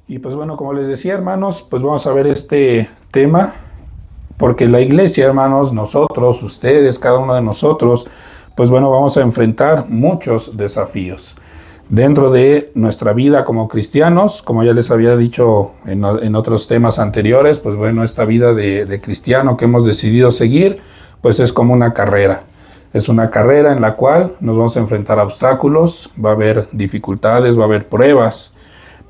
Y pues bueno, como les decía, hermanos, pues vamos a ver este tema, porque la iglesia, hermanos, nosotros, ustedes, cada uno de nosotros, pues bueno, vamos a enfrentar muchos desafíos dentro de nuestra vida como cristianos. Como ya les había dicho en otros temas anteriores, pues bueno, esta vida de cristiano que hemos decidido seguir, pues es como una carrera. Es una carrera en la cual nos vamos a enfrentar a obstáculos, va a haber dificultades, va a haber pruebas.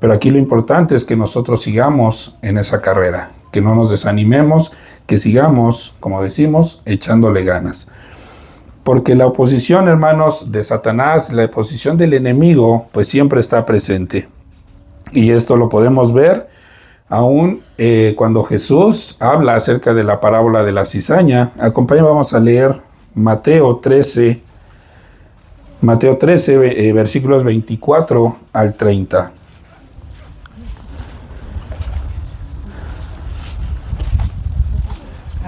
Pero aquí lo importante es que nosotros sigamos en esa carrera, que no nos desanimemos, que sigamos, como decimos, echándole ganas. Porque la oposición, hermanos, de Satanás, la oposición del enemigo, pues siempre está presente. Y esto lo podemos ver aún cuando Jesús habla acerca de la parábola de la cizaña. Acompáñame, vamos a leer Mateo 13, versículos 24 al 30.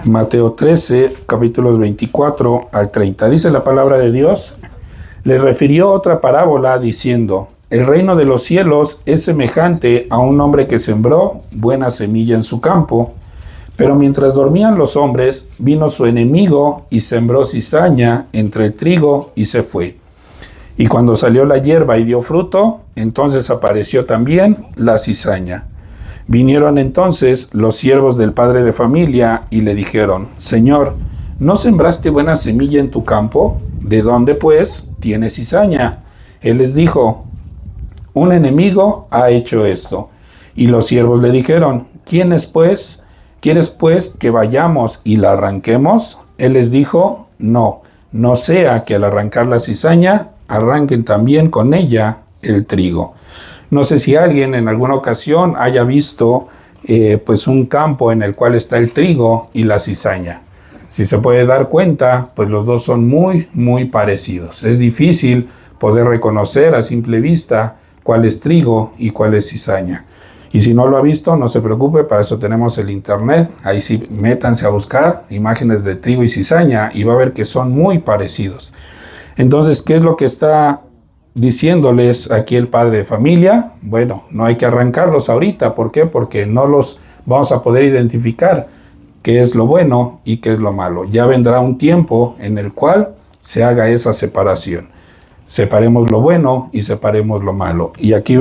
Mateo 13, capítulos 24 al 30. Dice la palabra de Dios: le refirió otra parábola diciendo: el reino de los cielos es semejante a un hombre que sembró buena semilla en su campo. Pero mientras dormían los hombres, vino su enemigo y sembró cizaña entre el trigo y se fue. Y cuando salió la hierba y dio fruto, entonces apareció también la cizaña. Vinieron entonces los siervos del padre de familia y le dijeron: Señor, ¿no sembraste buena semilla en tu campo? ¿De dónde, pues, tienes cizaña? Él les dijo: un enemigo ha hecho esto. Y los siervos le dijeron: ¿Quieres pues que vayamos y la arranquemos? Él les dijo: no sea que al arrancar la cizaña, arranquen también con ella el trigo. No sé si alguien en alguna ocasión haya visto pues un campo en el cual está el trigo y la cizaña. Si se puede dar cuenta, pues los dos son muy parecidos. Es difícil poder reconocer a simple vista cuál es trigo y cuál es cizaña. Y si no lo ha visto, no se preocupe, para eso tenemos el internet. Ahí sí, métanse a buscar imágenes de trigo y cizaña y va a ver que son muy parecidos. Entonces, ¿qué es lo que está diciéndoles aquí el padre de familia? Bueno, no hay que arrancarlos ahorita. ¿Por qué? Porque no los vamos a poder identificar qué es lo bueno y qué es lo malo. Ya vendrá un tiempo en el cual se haga esa separación. Separemos lo bueno y separemos lo malo. Y aquí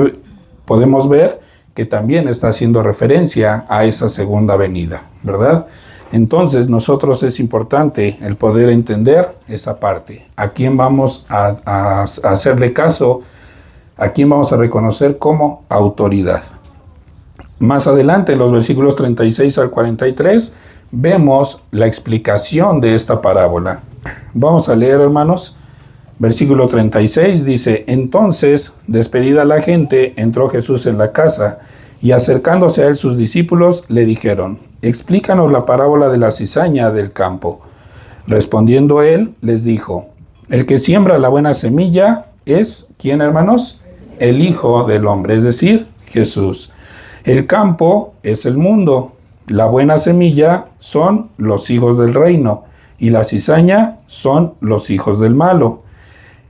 podemos ver que también está haciendo referencia a esa segunda venida, ¿verdad? Entonces, nosotros es importante el poder entender esa parte. ¿A quién vamos a hacerle caso? ¿A quién vamos a reconocer como autoridad? Más adelante, en los versículos 36 al 43, vemos la explicación de esta parábola. Vamos a leer, hermanos. Versículo 36 dice: entonces, despedida la gente, entró Jesús en la casa, y acercándose a él sus discípulos le dijeron: explícanos la parábola de la cizaña del campo. Respondiendo él, les dijo: el que siembra la buena semilla es, ¿quién, hermanos? El Hijo del Hombre, es decir, Jesús. El campo es el mundo. La buena semilla son los hijos del reino, y la cizaña son los hijos del malo.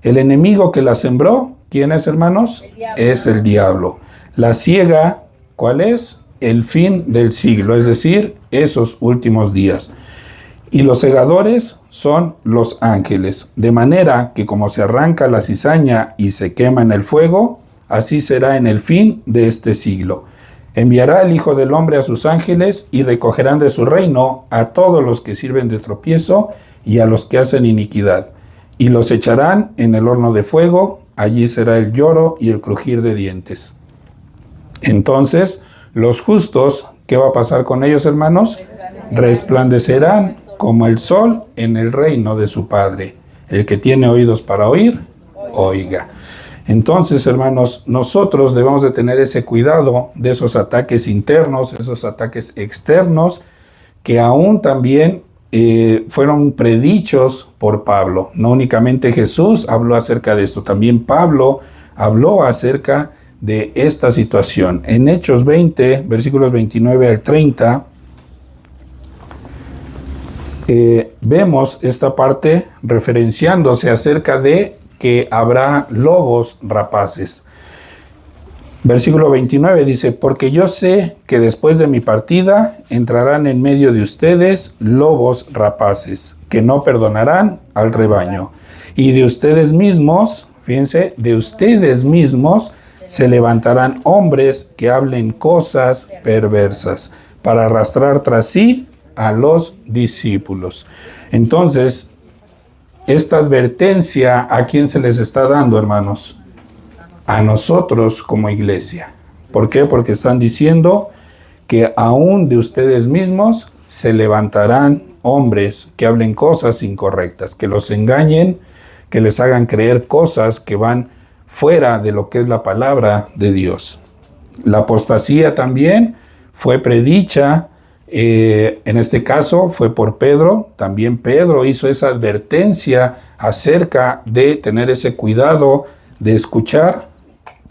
El enemigo que la sembró, ¿quién es, hermanos? Es el diablo. La siega, ¿cuál es? El fin del siglo, es decir, esos últimos días. Y los segadores son los ángeles. De manera que como se arranca la cizaña y se quema en el fuego, así será en el fin de este siglo. Enviará el Hijo del Hombre a sus ángeles y recogerán de su reino a todos los que sirven de tropiezo y a los que hacen iniquidad. Y los echarán en el horno de fuego, allí será el lloro y el crujir de dientes. Entonces, los justos, ¿qué va a pasar con ellos, hermanos? Resplandecerán como el sol en el reino de su Padre. El que tiene oídos para oír, oiga. Entonces, hermanos, nosotros debemos de tener ese cuidado de esos ataques internos, esos ataques externos, que aún también fueron predichos por Pablo. No únicamente Jesús habló acerca de esto, también Pablo habló acerca de esta situación. En Hechos 20, versículos 29 al 30, vemos esta parte referenciándose acerca de que habrá lobos rapaces. Versículo 29 dice, porque yo sé que después de mi partida entrarán en medio de ustedes lobos rapaces, que no perdonarán al rebaño. Y de ustedes mismos, fíjense, de ustedes mismos se levantarán hombres que hablen cosas perversas para arrastrar tras sí a los discípulos. Entonces, esta advertencia, ¿a quién se les está dando, hermanos? A nosotros como iglesia. ¿Por qué? Porque están diciendo que aún de ustedes mismos se levantarán hombres que hablen cosas incorrectas, que los engañen, que les hagan creer cosas que van fuera de lo que es la palabra de Dios. La apostasía también fue predicha, en este caso fue por Pedro. También Pedro hizo esa advertencia acerca de tener ese cuidado de escuchar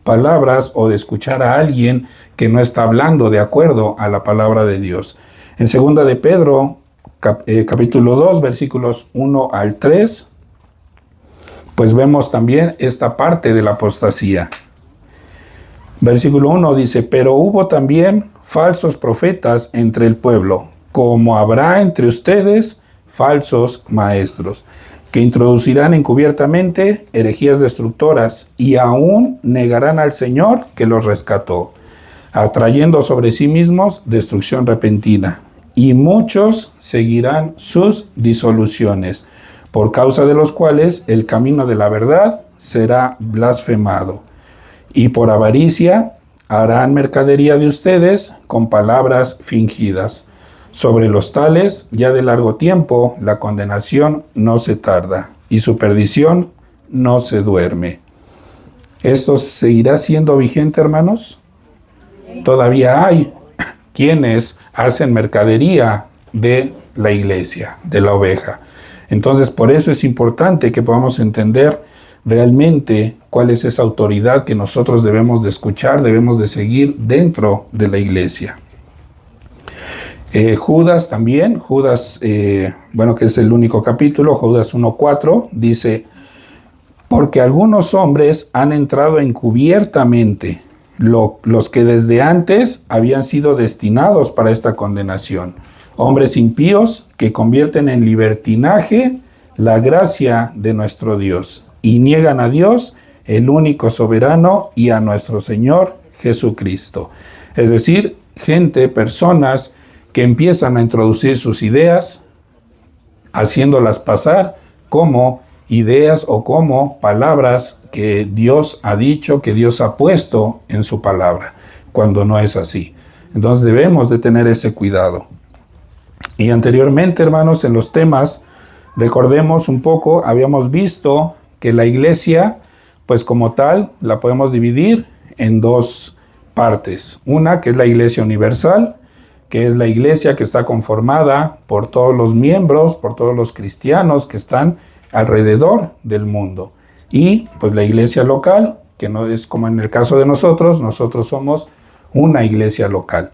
palabras o de escuchar a alguien que no está hablando de acuerdo a la palabra de Dios. En 2 de Pedro, capítulo 2, versículos 1 al 3, pues vemos también esta parte de la apostasía. Versículo 1 dice, pero hubo también falsos profetas entre el pueblo, como habrá entre ustedes falsos maestros, que introducirán encubiertamente herejías destructoras y aún negarán al Señor que los rescató, atrayendo sobre sí mismos destrucción repentina. Y muchos seguirán sus disoluciones, por causa de los cuales el camino de la verdad será blasfemado. Y por avaricia harán mercadería de ustedes con palabras fingidas. Sobre los tales, ya de largo tiempo, la condenación no se tarda y su perdición no se duerme. ¿Esto seguirá siendo vigente, hermanos? Todavía hay quienes hacen mercadería de la iglesia, de la oveja. Entonces, por eso es importante que podamos entender realmente cuál es esa autoridad que nosotros debemos de escuchar, debemos de seguir dentro de la iglesia. Judas también, Judas, que es el único capítulo, Judas 1:4, dice, porque algunos hombres han entrado encubiertamente, los que desde antes habían sido destinados para esta condenación, hombres impíos que convierten en libertinaje la gracia de nuestro Dios y niegan a Dios, el único soberano, y a nuestro Señor Jesucristo. Es decir, personas que empiezan a introducir sus ideas, haciéndolas pasar como ideas o como palabras que Dios ha dicho, que Dios ha puesto en su palabra, cuando no es así. Entonces debemos de tener ese cuidado. Y anteriormente, hermanos, en los temas, recordemos un poco, habíamos visto que la iglesia, pues como tal, la podemos dividir en dos partes. Una que es la iglesia universal, que es la iglesia que está conformada por todos los miembros, por todos los cristianos que están alrededor del mundo. Y pues la iglesia local, que no es como en el caso de nosotros somos una iglesia local.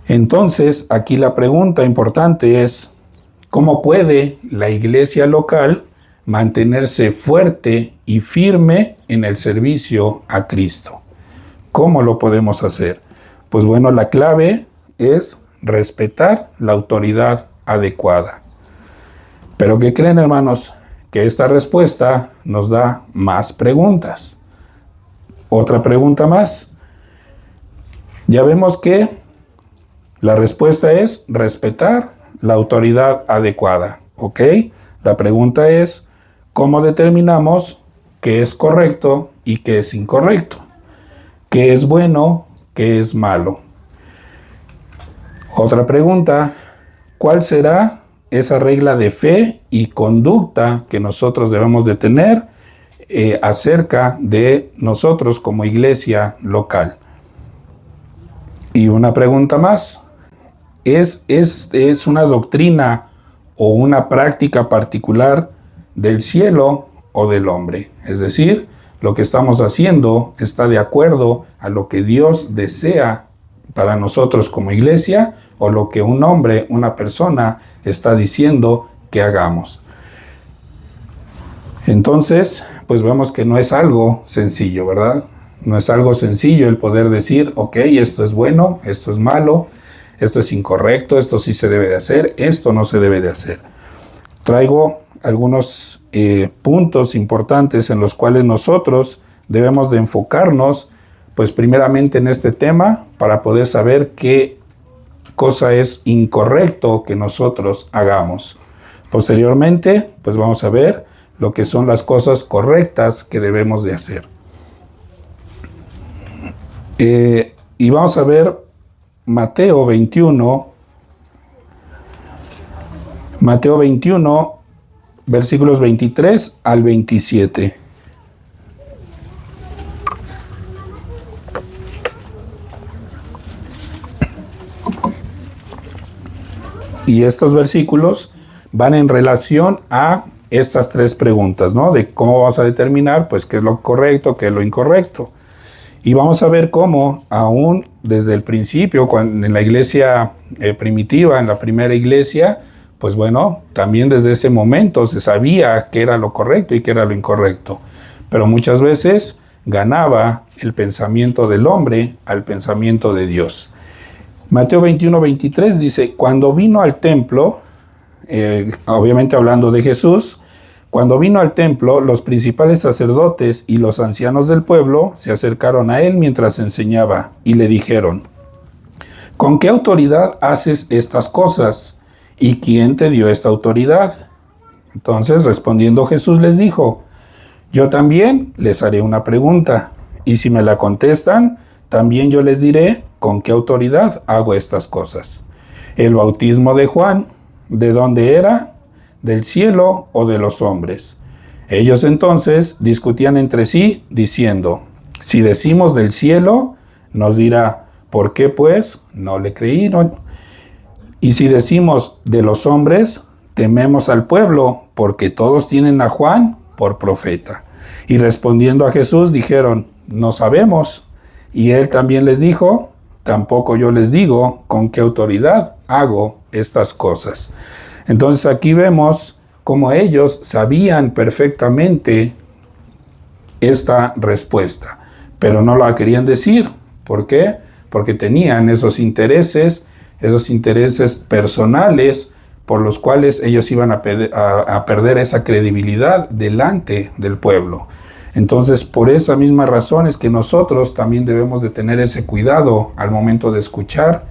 Entonces, aquí la pregunta importante es, ¿cómo puede la iglesia local mantenerse fuerte y firme en el servicio a Cristo? ¿Cómo lo podemos hacer? Pues bueno, la clave es respetar la autoridad adecuada. Pero ¿qué creen, hermanos? Que esta respuesta nos da más preguntas. Otra pregunta más. Ya vemos que la respuesta es respetar la autoridad adecuada, ¿ok? La pregunta es, ¿cómo determinamos qué es correcto y qué es incorrecto? ¿Qué es bueno, qué es malo? Otra pregunta, ¿cuál será esa regla de fe y conducta que nosotros debemos de tener acerca de nosotros como iglesia local? Y una pregunta más, ¿es una doctrina o una práctica particular del cielo o del hombre? Es decir, lo que estamos haciendo está de acuerdo a lo que Dios desea para nosotros como iglesia, o lo que un hombre, una persona, está diciendo que hagamos. Entonces, pues vemos que no es algo sencillo, ¿verdad? No es algo sencillo el poder decir, ok, esto es bueno, esto es malo, esto es incorrecto, esto sí se debe de hacer, esto no se debe de hacer. Traigo algunos puntos importantes en los cuales nosotros debemos de enfocarnos, pues primeramente en este tema, para poder saber qué cosa es incorrecto que nosotros hagamos. Posteriormente, pues vamos a ver lo que son las cosas correctas que debemos de hacer. Y vamos a ver Mateo 21, versículos 23 al 27. Y estos versículos van en relación a estas tres preguntas, ¿no? De cómo vamos a determinar, pues, qué es lo correcto, qué es lo incorrecto. Y vamos a ver cómo, aún desde el principio, cuando en la iglesia primitiva, en la primera iglesia, pues bueno, también desde ese momento se sabía qué era lo correcto y qué era lo incorrecto. Pero muchas veces ganaba el pensamiento del hombre al pensamiento de Dios. Mateo 21, 23 dice, cuando vino al templo, obviamente hablando de Jesús, cuando vino al templo, los principales sacerdotes y los ancianos del pueblo se acercaron a él mientras enseñaba y le dijeron, ¿con qué autoridad haces estas cosas? ¿Y quién te dio esta autoridad? Entonces, respondiendo Jesús les dijo, yo también les haré una pregunta, y si me la contestan, también yo les diré con qué autoridad hago estas cosas. El bautismo de Juan, ¿de dónde era? ¿Del cielo o de los hombres? Ellos entonces discutían entre sí, diciendo, si decimos del cielo, nos dirá, ¿por qué pues no le creyeron? Y si decimos de los hombres, tememos al pueblo, porque todos tienen a Juan por profeta. Y respondiendo a Jesús, dijeron, no sabemos. Y él también les dijo, tampoco yo les digo con qué autoridad hago estas cosas. Entonces aquí vemos cómo ellos sabían perfectamente esta respuesta, pero no la querían decir. ¿Por qué? Porque tenían esos intereses personales por los cuales ellos iban a perder esa credibilidad delante del pueblo. Entonces, por esa misma razón es que nosotros también debemos de tener ese cuidado al momento de escuchar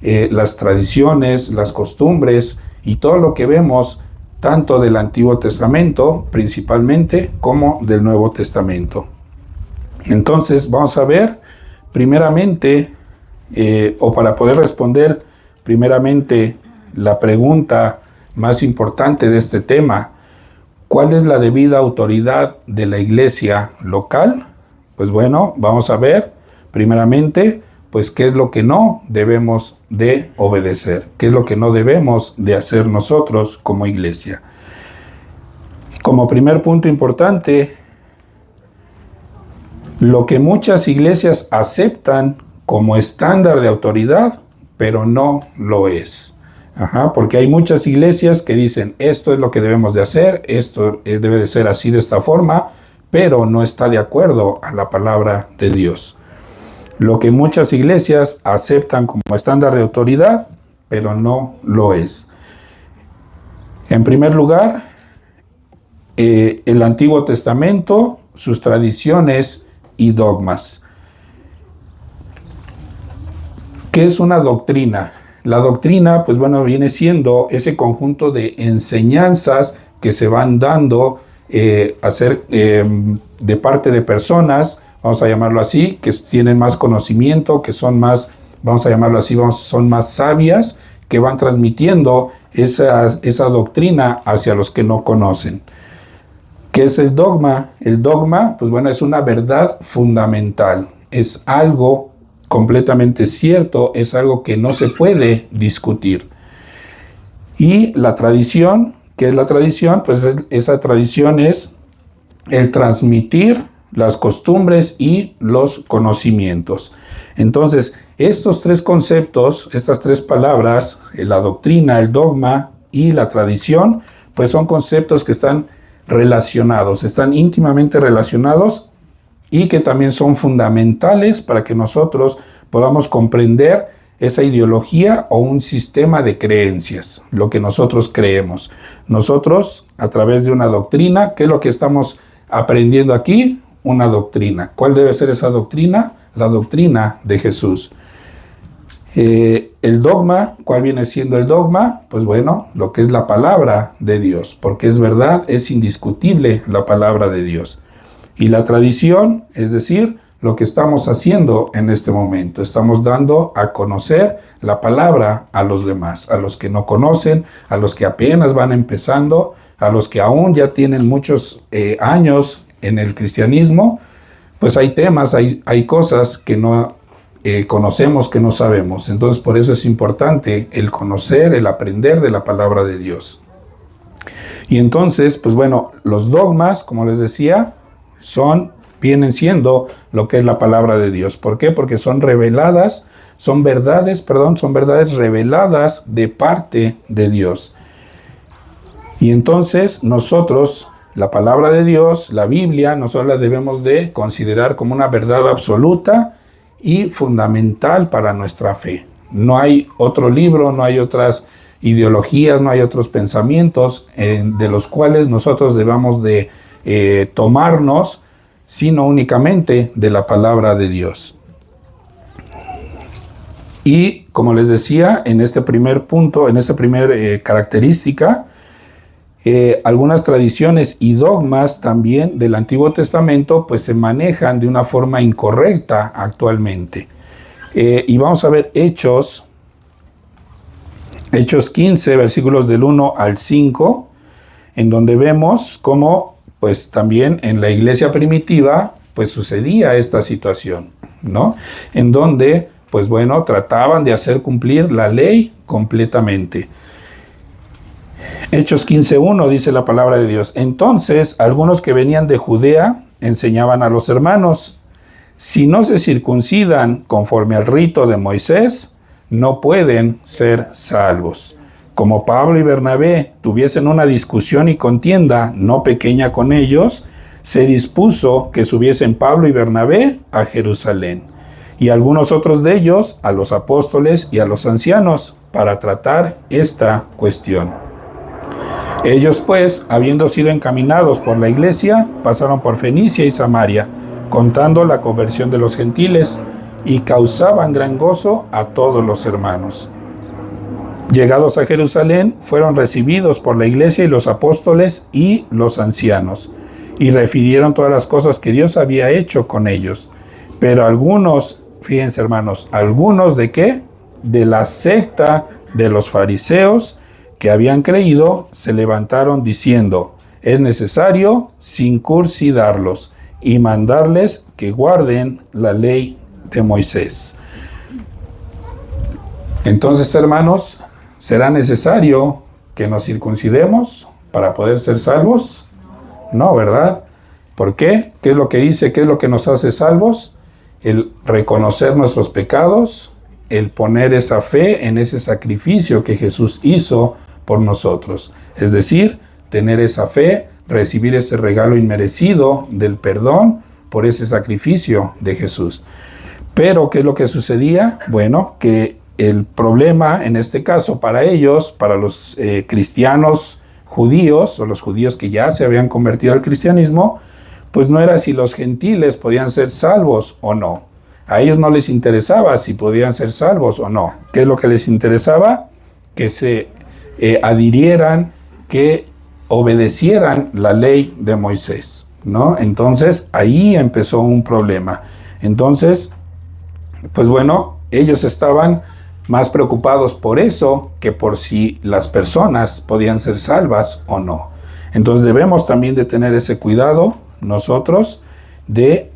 las tradiciones, las costumbres y todo lo que vemos tanto del Antiguo Testamento principalmente como del Nuevo Testamento. Entonces vamos a ver primeramente, o para poder responder primeramente la pregunta más importante de este tema, ¿cuál es la debida autoridad de la iglesia local? Pues bueno, vamos a ver primeramente pues qué es lo que no debemos de obedecer, qué es lo que no debemos de hacer nosotros como iglesia. Como primer punto importante, lo que muchas iglesias aceptan como estándar de autoridad, pero no lo es. Porque hay muchas iglesias que dicen, esto es lo que debemos de hacer, esto debe de ser así de esta forma, pero no está de acuerdo a la palabra de Dios. Lo que muchas iglesias aceptan como estándar de autoridad, pero no lo es. En primer lugar, el Antiguo Testamento, sus tradiciones y dogmas. ¿Qué es una doctrina? La doctrina, pues bueno, viene siendo ese conjunto de enseñanzas que se van dando de parte de personas, vamos a llamarlo así, que tienen más conocimiento, que son más, vamos a llamarlo así, son más sabias, que van transmitiendo esa doctrina hacia los que no conocen. ¿Qué es el dogma? El dogma, pues bueno, es una verdad fundamental, es algo completamente cierto, es algo que no se puede discutir. Y la tradición, ¿qué es la tradición? Pues esa tradición es el transmitir las costumbres y los conocimientos. Entonces, estos tres conceptos, estas tres palabras, la doctrina, el dogma y la tradición, pues son conceptos que están relacionados, están íntimamente relacionados y que también son fundamentales para que nosotros podamos comprender esa ideología o un sistema de creencias, lo que nosotros creemos. Nosotros, a través de una doctrina, ¿qué es lo que estamos aprendiendo aquí? Una doctrina. ¿Cuál debe ser esa doctrina? La doctrina de Jesús. El dogma, ¿cuál viene siendo el dogma? Pues bueno, lo que es la palabra de Dios, porque es verdad, es indiscutible la palabra de Dios. Y la tradición, es decir, lo que estamos haciendo en este momento. Estamos dando a conocer la palabra a los demás, a los que no conocen, a los que apenas van empezando, a los que aún ya tienen muchos años en el cristianismo. Pues hay temas, hay cosas que no conocemos, que no sabemos. Entonces, por eso es importante el conocer, el aprender de la palabra de Dios. Y entonces, pues bueno, los dogmas, como les decía, vienen siendo lo que es la palabra de Dios. ¿Por qué? Porque son verdades reveladas de parte de Dios. Y entonces nosotros, la palabra de Dios, la Biblia, nosotros la debemos de considerar como una verdad absoluta y fundamental para nuestra fe. No hay otro libro, no hay otras ideologías, no hay otros pensamientos de los cuales nosotros debamos de tomarnos, sino únicamente de la palabra de Dios. Y como les decía, en este primer punto, en esta primera característica, algunas tradiciones y dogmas también del Antiguo Testamento pues se manejan de una forma incorrecta actualmente. Y vamos a ver Hechos 15, versículos del 1 al 5, en donde vemos cómo pues también en la iglesia primitiva pues sucedía esta situación, ¿no? En donde pues bueno, trataban de hacer cumplir la ley completamente. Hechos 15:1 dice la palabra de Dios: entonces algunos que venían de Judea enseñaban a los hermanos: si no se circuncidan conforme al rito de Moisés, no pueden ser salvos. Como Pablo y Bernabé tuviesen una discusión y contienda no pequeña con ellos, se dispuso que subiesen Pablo y Bernabé a Jerusalén, y algunos otros de ellos a los apóstoles y a los ancianos, para tratar esta cuestión. Ellos pues, habiendo sido encaminados por la iglesia, pasaron por Fenicia y Samaria, contando la conversión de los gentiles, y causaban gran gozo a todos los hermanos. Llegados a Jerusalén, fueron recibidos por la iglesia y los apóstoles y los ancianos, y refirieron todas las cosas que Dios había hecho con ellos. Pero algunos, fíjense hermanos, ¿algunos de qué? De la secta de los fariseos que habían creído, se levantaron diciendo: es necesario circuncidarlos y mandarles que guarden la ley de Moisés. Entonces, hermanos, ¿será necesario que nos circuncidemos para poder ser salvos? No, ¿verdad? ¿Por qué? ¿Qué es lo que dice? ¿Qué es lo que nos hace salvos? El reconocer nuestros pecados, el poner esa fe en ese sacrificio que Jesús hizo por nosotros. Es decir, tener esa fe, recibir ese regalo inmerecido del perdón por ese sacrificio de Jesús. Pero, ¿qué es lo que sucedía? Bueno, que el problema en este caso para ellos, para los cristianos judíos, o los judíos que ya se habían convertido al cristianismo, pues no era si los gentiles podían ser salvos o no. A ellos no les interesaba si podían ser salvos o no. ¿Qué es lo que les interesaba? Que se adhirieran, que obedecieran la ley de Moisés, ¿no? Entonces ahí empezó un problema. Entonces, pues bueno, ellos estaban más preocupados por eso que por si las personas podían ser salvas o no. Entonces debemos también de tener ese cuidado nosotros de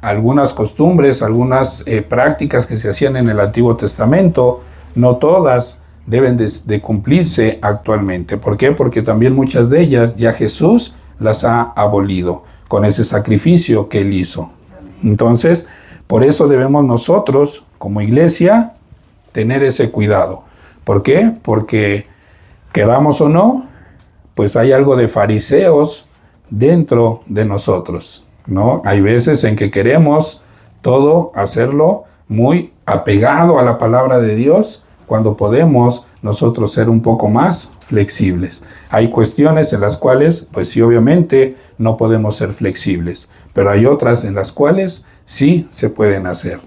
algunas costumbres, algunas prácticas que se hacían en el Antiguo Testamento. No todas deben de cumplirse actualmente. ¿Por qué? Porque también muchas de ellas ya Jesús las ha abolido con ese sacrificio que Él hizo. Entonces, por eso debemos nosotros, como iglesia, tener ese cuidado. ¿Por qué? Porque, queramos o no, pues hay algo de fariseos dentro de nosotros. ¿no? Hay veces en que queremos todo hacerlo muy apegado a la palabra de Dios, cuando podemos nosotros ser un poco más flexibles. Hay cuestiones en las cuales, pues sí, obviamente no podemos ser flexibles, pero hay otras en las cuales sí se pueden hacer.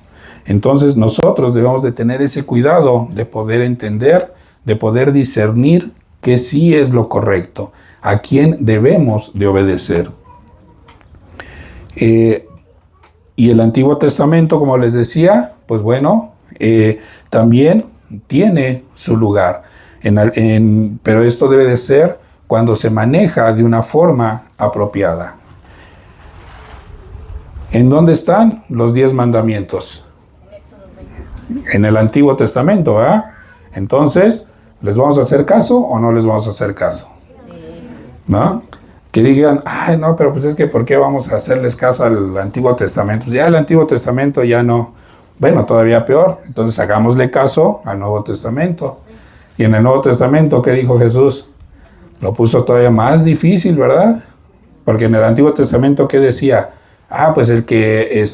Entonces nosotros debemos de tener ese cuidado de poder entender, de poder discernir que sí es lo correcto, a quién debemos de obedecer. Y el Antiguo Testamento, como les decía, pues bueno, también tiene su lugar. Pero esto debe de ser cuando se maneja de una forma apropiada. ¿En dónde están los 10 mandamientos? En el Antiguo Testamento, ¿verdad? Entonces, ¿les vamos a hacer caso o no les vamos a hacer caso? ¿No? Que digan, ay, no, pero pues es que ¿por qué vamos a hacerles caso al Antiguo Testamento? Ya el Antiguo Testamento ya no. Bueno, todavía peor. Entonces hagámosle caso al Nuevo Testamento. Y en el Nuevo Testamento, ¿qué dijo Jesús? Lo puso todavía más difícil, ¿verdad? Porque en el Antiguo Testamento, ¿qué decía? Pues el que,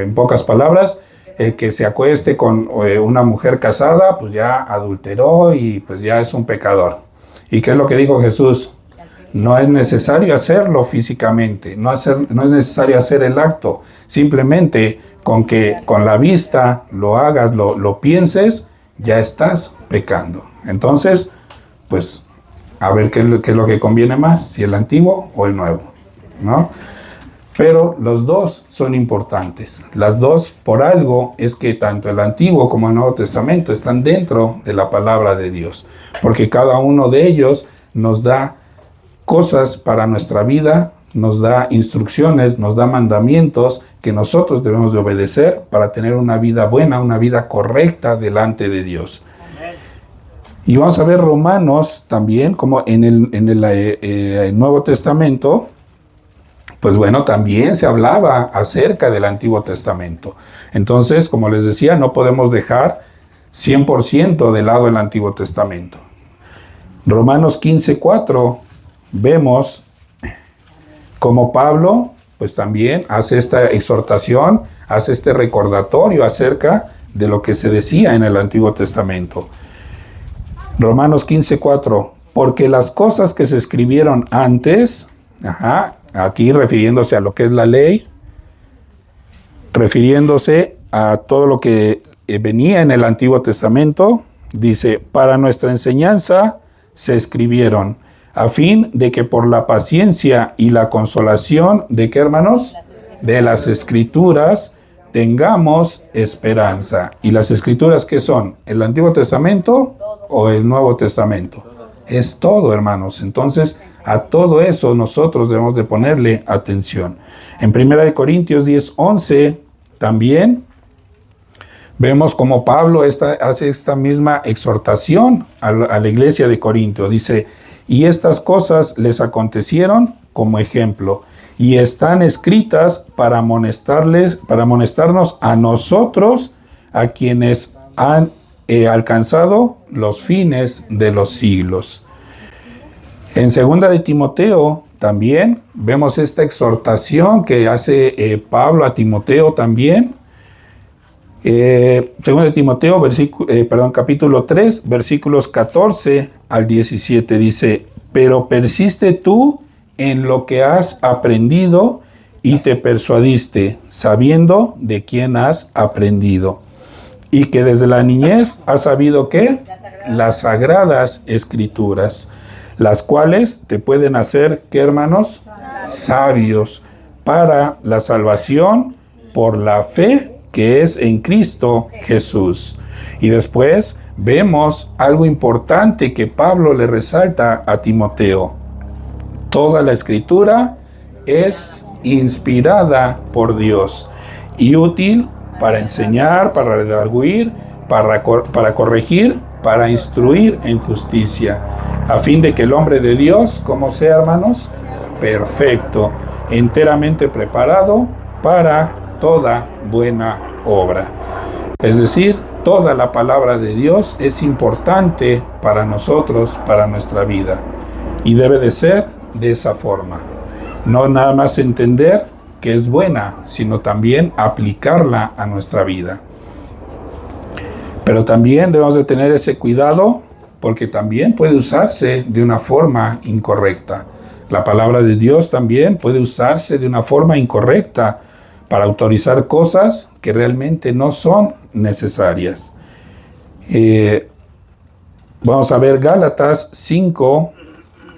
en pocas palabras, el que se acueste con una mujer casada, pues ya adulteró y pues ya es un pecador. ¿Y qué es lo que dijo Jesús? No es necesario hacerlo físicamente, no es necesario hacer el acto. Simplemente con que con la vista lo hagas, lo pienses, ya estás pecando. Entonces, pues, a ver qué es lo que conviene más, si el antiguo o el nuevo, ¿no? Pero los dos son importantes. Las dos, por algo, es que tanto el Antiguo como el Nuevo Testamento están dentro de la palabra de Dios. Porque cada uno de ellos nos da cosas para nuestra vida, nos da instrucciones, nos da mandamientos que nosotros debemos de obedecer para tener una vida buena, una vida correcta delante de Dios. Y vamos a ver Romanos también, como en el Nuevo Testamento, pues bueno, también se hablaba acerca del Antiguo Testamento. Entonces, como les decía, no podemos dejar 100% de lado el Antiguo Testamento. Romanos 15:4, vemos como Pablo, pues también hace esta exhortación, hace este recordatorio acerca de lo que se decía en el Antiguo Testamento. Romanos 15:4, porque las cosas que se escribieron antes, aquí refiriéndose a lo que es la ley, refiriéndose a todo lo que venía en el Antiguo Testamento, dice, para nuestra enseñanza se escribieron, a fin de que por la paciencia y la consolación, ¿de qué, hermanos? De las Escrituras, tengamos esperanza. ¿Y las Escrituras qué son? ¿El Antiguo Testamento o el Nuevo Testamento? Es todo, hermanos. Entonces, a todo eso nosotros debemos de ponerle atención. En 1 Corintios 10:11 también vemos como Pablo hace esta misma exhortación a la iglesia de Corinto. Dice, y estas cosas les acontecieron como ejemplo, y están escritas para amonestarnos a nosotros, a quienes han alcanzado los fines de los siglos. En 2 de Timoteo también vemos esta exhortación que hace Pablo a Timoteo también. 2 de Timoteo, capítulo 3, versículos 14 al 17, dice, pero persiste tú en lo que has aprendido y te persuadiste, sabiendo de quién has aprendido, y que desde la niñez has sabido ¿qué? Las sagradas escrituras, las cuales te pueden hacer, ¿qué, hermanos? Sabios para la salvación por la fe que es en Cristo Jesús. Y después vemos algo importante que Pablo le resalta a Timoteo. Toda la Escritura es inspirada por Dios y útil para enseñar, para redarguir, para corregir, para instruir en justicia, a fin de que el hombre de Dios, como sea, hermanos, perfecto, enteramente preparado para toda buena obra. Es decir, toda la palabra de Dios es importante para nosotros, para nuestra vida, y debe de ser de esa forma. No nada más entender que es buena, sino también aplicarla a nuestra vida. Pero también debemos de tener ese cuidado porque también puede usarse de una forma incorrecta. La palabra de Dios también puede usarse de una forma incorrecta para autorizar cosas que realmente no son necesarias. Vamos a ver Gálatas 5,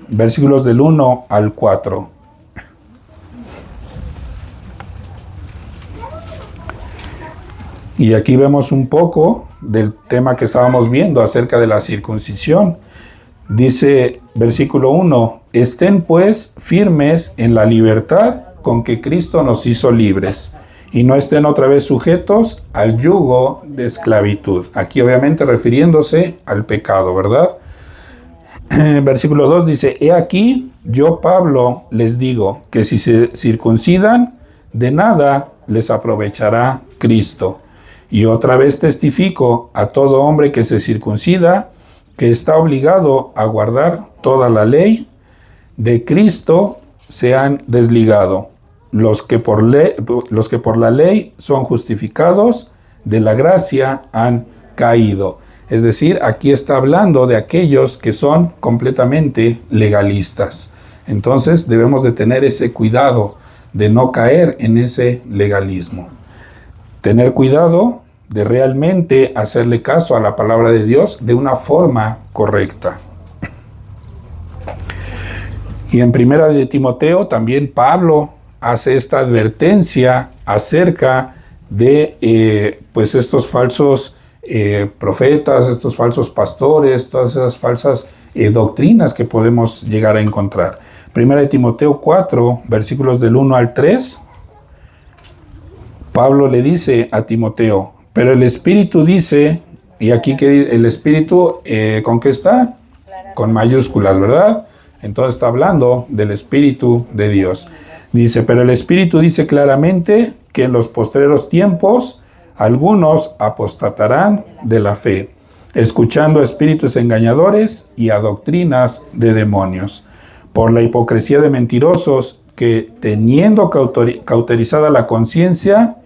versículos del 1 al 4. Y aquí vemos un poco del tema que estábamos viendo acerca de la circuncisión. Dice versículo 1, estén pues firmes en la libertad con que Cristo nos hizo libres, y no estén otra vez sujetos al yugo de esclavitud. Aquí obviamente refiriéndose al pecado, ¿verdad? Versículo 2 dice, he aquí, yo Pablo les digo, que si se circuncidan, de nada les aprovechará Cristo. Y otra vez testifico a todo hombre que se circuncida, que está obligado a guardar toda la ley. De Cristo se han desligado los que por la ley son justificados, de la gracia han caído. Es decir, aquí está hablando de aquellos que son completamente legalistas. Entonces debemos de tener ese cuidado de no caer en ese legalismo. Tener cuidado de realmente hacerle caso a la palabra de Dios de una forma correcta. Y en Primera de Timoteo también Pablo hace esta advertencia acerca de pues estos falsos profetas, estos falsos pastores, todas esas falsas doctrinas que podemos llegar a encontrar. Primera de Timoteo 4, versículos del 1 al 3, Pablo le dice a Timoteo, pero el Espíritu dice, y aquí que el Espíritu, ¿con qué está? Con mayúsculas, ¿verdad? Entonces está hablando del Espíritu de Dios. Dice, pero el Espíritu dice claramente que en los postreros tiempos algunos apostatarán de la fe, escuchando a espíritus engañadores y a doctrinas de demonios, por la hipocresía de mentirosos que, teniendo cauterizada la conciencia,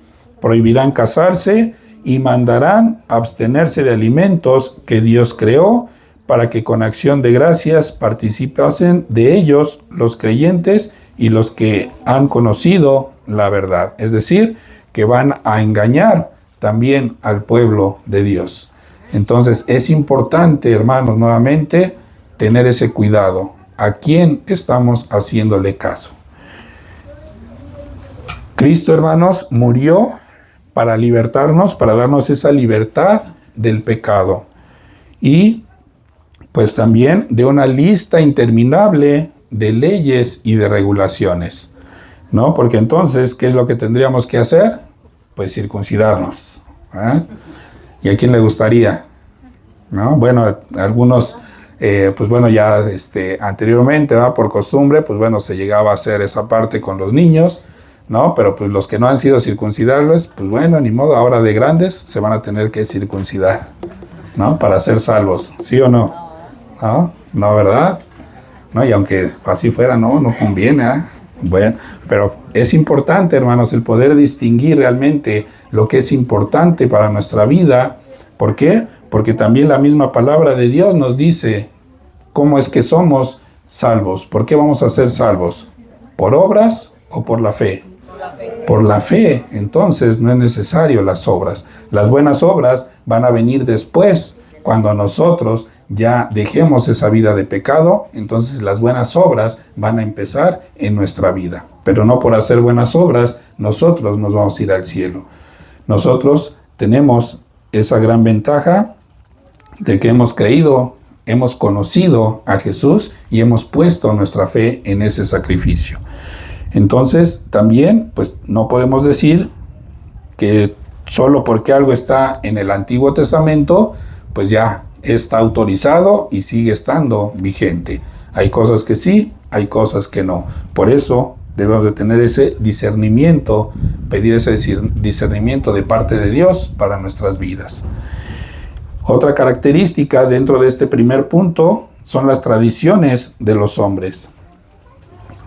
prohibirán casarse y mandarán abstenerse de alimentos que Dios creó, para que con acción de gracias participasen de ellos los creyentes y los que han conocido la verdad. Es decir, que van a engañar también al pueblo de Dios. Entonces es importante, hermanos, nuevamente, tener ese cuidado. ¿A quién estamos haciéndole caso? Cristo, hermanos, murió para libertarnos, para darnos esa libertad del pecado. Y pues también de una lista interminable de leyes y de regulaciones, ¿no? Porque entonces, ¿qué es lo que tendríamos que hacer? Pues circuncidarnos, ¿eh? ¿Y a quién le gustaría? ¿No? Bueno, algunos, pues bueno, ya anteriormente, ¿va? Por costumbre, pues bueno, se llegaba a hacer esa parte con los niños, ¿no? Pero pues los que no han sido circuncidados, pues bueno, ni modo, ahora de grandes se van a tener que circuncidar, ¿no? Para ser salvos, ¿sí o no? ¿No? ¿No, verdad? No, y aunque así fuera, no conviene, ¿eh? Bueno, pero es importante, hermanos, el poder distinguir realmente lo que es importante para nuestra vida. ¿Por qué? Porque también la misma palabra de Dios nos dice cómo es que somos salvos. ¿Por qué vamos a ser salvos? ¿Por obras o por la fe? Por la fe. Entonces no es necesario las obras. Las buenas obras van a venir después, cuando nosotros ya dejemos esa vida de pecado. Entonces las buenas obras van a empezar en nuestra vida. Pero no por hacer buenas obras nosotros nos vamos a ir al cielo. Nosotros tenemos esa gran ventaja de que hemos creído, hemos conocido a Jesús y hemos puesto nuestra fe en ese sacrificio. Entonces también pues no podemos decir que solo porque algo está en el Antiguo Testamento pues ya está autorizado y sigue estando vigente. Hay cosas que sí, hay cosas que no. Por eso debemos de tener ese discernimiento, pedir ese discernimiento de parte de Dios para nuestras vidas. Otra característica dentro de este primer punto son las tradiciones de los hombres.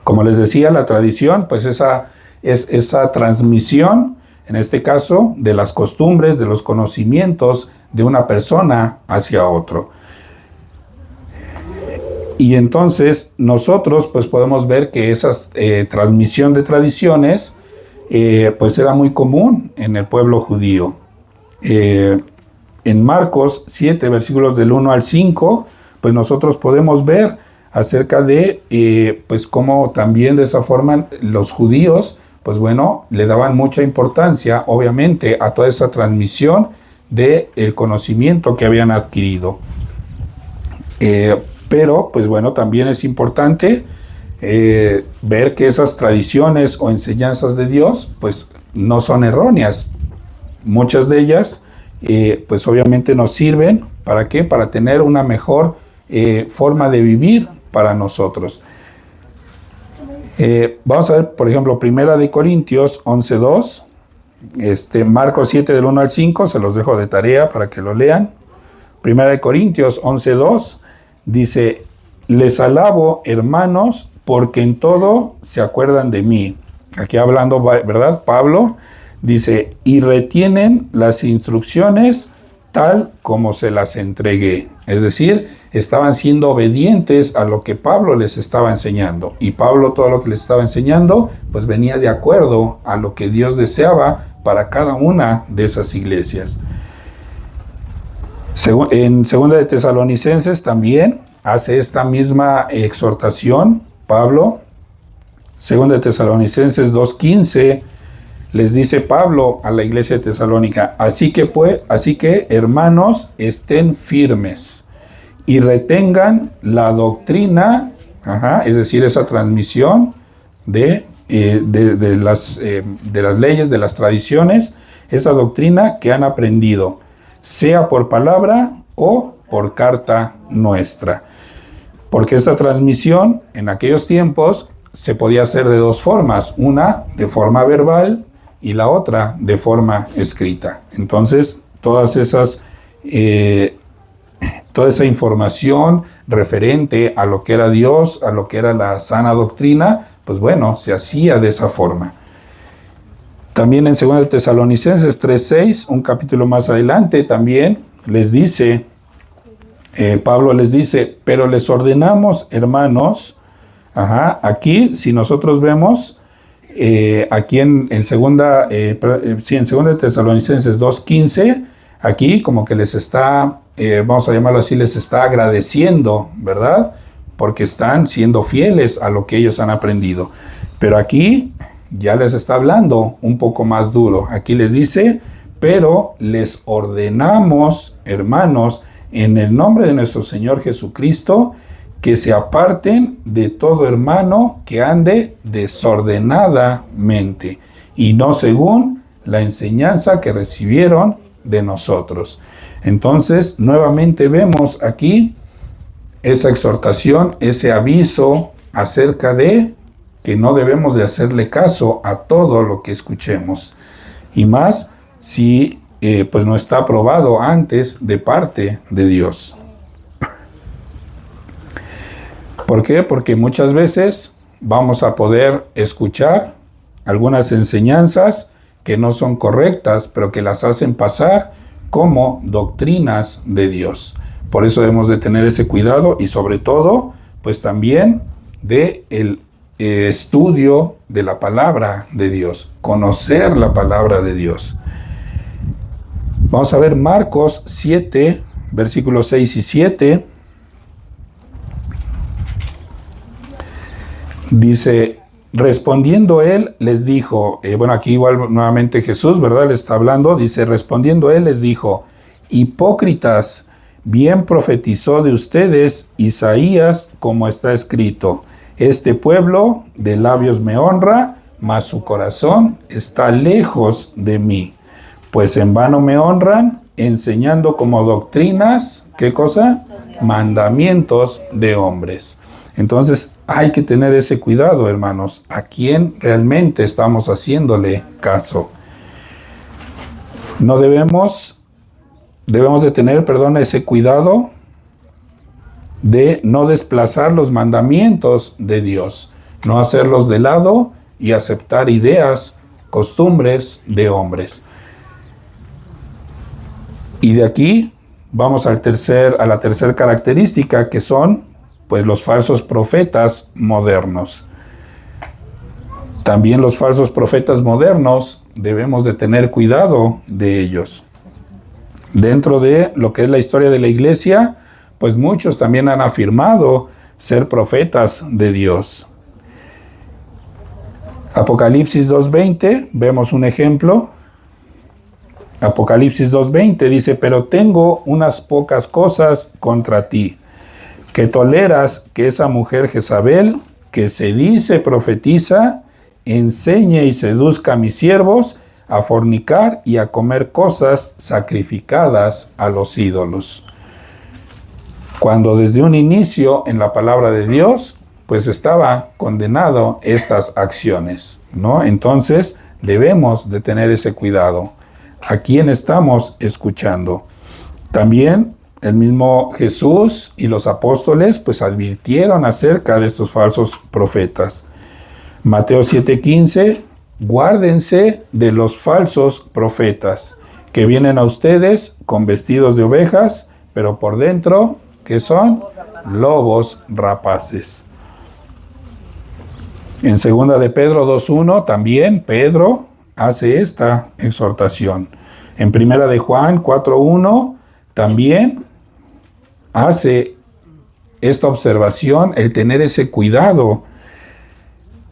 Como les decía, la tradición, pues esa es esa transmisión, en este caso, de las costumbres, de los conocimientos de una persona hacia otro. Y entonces nosotros pues podemos ver que esa transmisión de tradiciones pues era muy común en el pueblo judío. En Marcos 7, versículos del 1 al 5, pues nosotros podemos ver acerca de pues cómo también de esa forma los judíos pues bueno, le daban mucha importancia obviamente a toda esa transmisión del conocimiento que habían adquirido. Pero, pues bueno, también es importante ver que esas tradiciones o enseñanzas de Dios, pues no son erróneas. Muchas de ellas, pues obviamente nos sirven, ¿para qué? Para tener una mejor forma de vivir para nosotros. Vamos a ver, por ejemplo, 1 Corintios 11:2, Marcos 7 del 1 al 5, se los dejo de tarea para que lo lean. 1 Corintios 11:2 dice, les alabo, hermanos, porque en todo se acuerdan de mí. Aquí hablando, ¿verdad? Pablo dice, y retienen las instrucciones tal como se las entregué. Es decir, estaban siendo obedientes a lo que Pablo les estaba enseñando. Y Pablo todo lo que les estaba enseñando, pues venía de acuerdo a lo que Dios deseaba para cada una de esas iglesias. En 2 de Tesalonicenses también hace esta misma exhortación, Pablo. 2 de Tesalonicenses 2:15 les dice Pablo a la iglesia de Tesalónica, así que hermanos, estén firmes y retengan la doctrina, es decir, esa transmisión de las leyes, de las tradiciones, esa doctrina que han aprendido, sea por palabra o por carta nuestra. Porque esta transmisión en aquellos tiempos se podía hacer de dos formas, una de forma verbal y la otra de forma escrita. Entonces, toda esa información referente a lo que era Dios, a lo que era la sana doctrina, pues bueno, se hacía de esa forma. También en 2 de Tesalonicenses 3:6, un capítulo más adelante, también les dice, Pablo les dice, pero les ordenamos, hermanos, aquí si nosotros vemos, aquí en 2 de Tesalonicenses 2:15, aquí como que les está, vamos a llamarlo así, les está agradeciendo, ¿verdad? Porque están siendo fieles a lo que ellos han aprendido. Pero aquí ya les está hablando un poco más duro. Aquí les dice, pero les ordenamos, hermanos, en el nombre de nuestro Señor Jesucristo, que se aparten de todo hermano que ande desordenadamente y no según la enseñanza que recibieron de nosotros. Entonces, nuevamente vemos aquí esa exhortación, ese aviso acerca de que no debemos de hacerle caso a todo lo que escuchemos. Y más si pues no está aprobado antes de parte de Dios. ¿Por qué? Porque muchas veces vamos a poder escuchar algunas enseñanzas que no son correctas, pero que las hacen pasar como doctrinas de Dios. Por eso debemos de tener ese cuidado y sobre todo, pues también de el estudio de la palabra de Dios, conocer la palabra de Dios. Vamos a ver Marcos 7, versículos 6 y 7. Dice, respondiendo él, les dijo, aquí igual nuevamente Jesús, ¿verdad? Le está hablando, dice, respondiendo él, les dijo, hipócritas, bien profetizó de ustedes Isaías, como está escrito, este pueblo de labios me honra, mas su corazón está lejos de mí. Pues en vano me honran, enseñando como doctrinas, ¿qué cosa? Mandamientos de hombres. Entonces hay que tener ese cuidado, hermanos, a quién realmente estamos haciéndole caso. No debemos de tener, ese cuidado de no desplazar los mandamientos de Dios, no hacerlos de lado y aceptar ideas, costumbres de hombres. Y de aquí vamos a la tercera característica, que son pues los falsos profetas modernos. También los falsos profetas modernos debemos de tener cuidado de ellos. Dentro de lo que es la historia de la iglesia, pues muchos también han afirmado ser profetas de Dios. Apocalipsis 2:20, vemos un ejemplo. Apocalipsis 2:20 dice: pero tengo unas pocas cosas contra ti, que toleras que esa mujer Jezabel, que se dice profetiza, enseñe y seduzca a mis siervos a fornicar y a comer cosas sacrificadas a los ídolos. Cuando desde un inicio en la palabra de Dios, pues estaba condenado estas acciones, ¿no? Entonces debemos de tener ese cuidado. ¿A quién estamos escuchando? También el mismo Jesús y los apóstoles pues advirtieron acerca de estos falsos profetas. Mateo 7:15, guárdense de los falsos profetas que vienen a ustedes con vestidos de ovejas, pero por dentro, ¿qué son? Lobos rapaces. En 2 de Pedro 2:1 también Pedro hace esta exhortación. En 1 de Juan 4:1 también hace esta observación, el tener ese cuidado.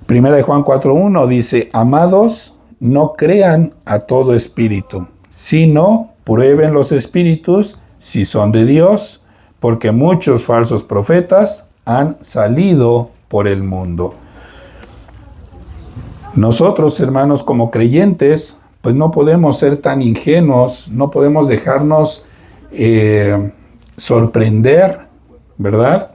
1 de Juan 4:1 dice: amados, no crean a todo espíritu, sino prueben los espíritus si son de Dios, porque muchos falsos profetas han salido por el mundo. Nosotros, hermanos, como creyentes, pues no podemos ser tan ingenuos, no podemos dejarnos sorprender, ¿verdad?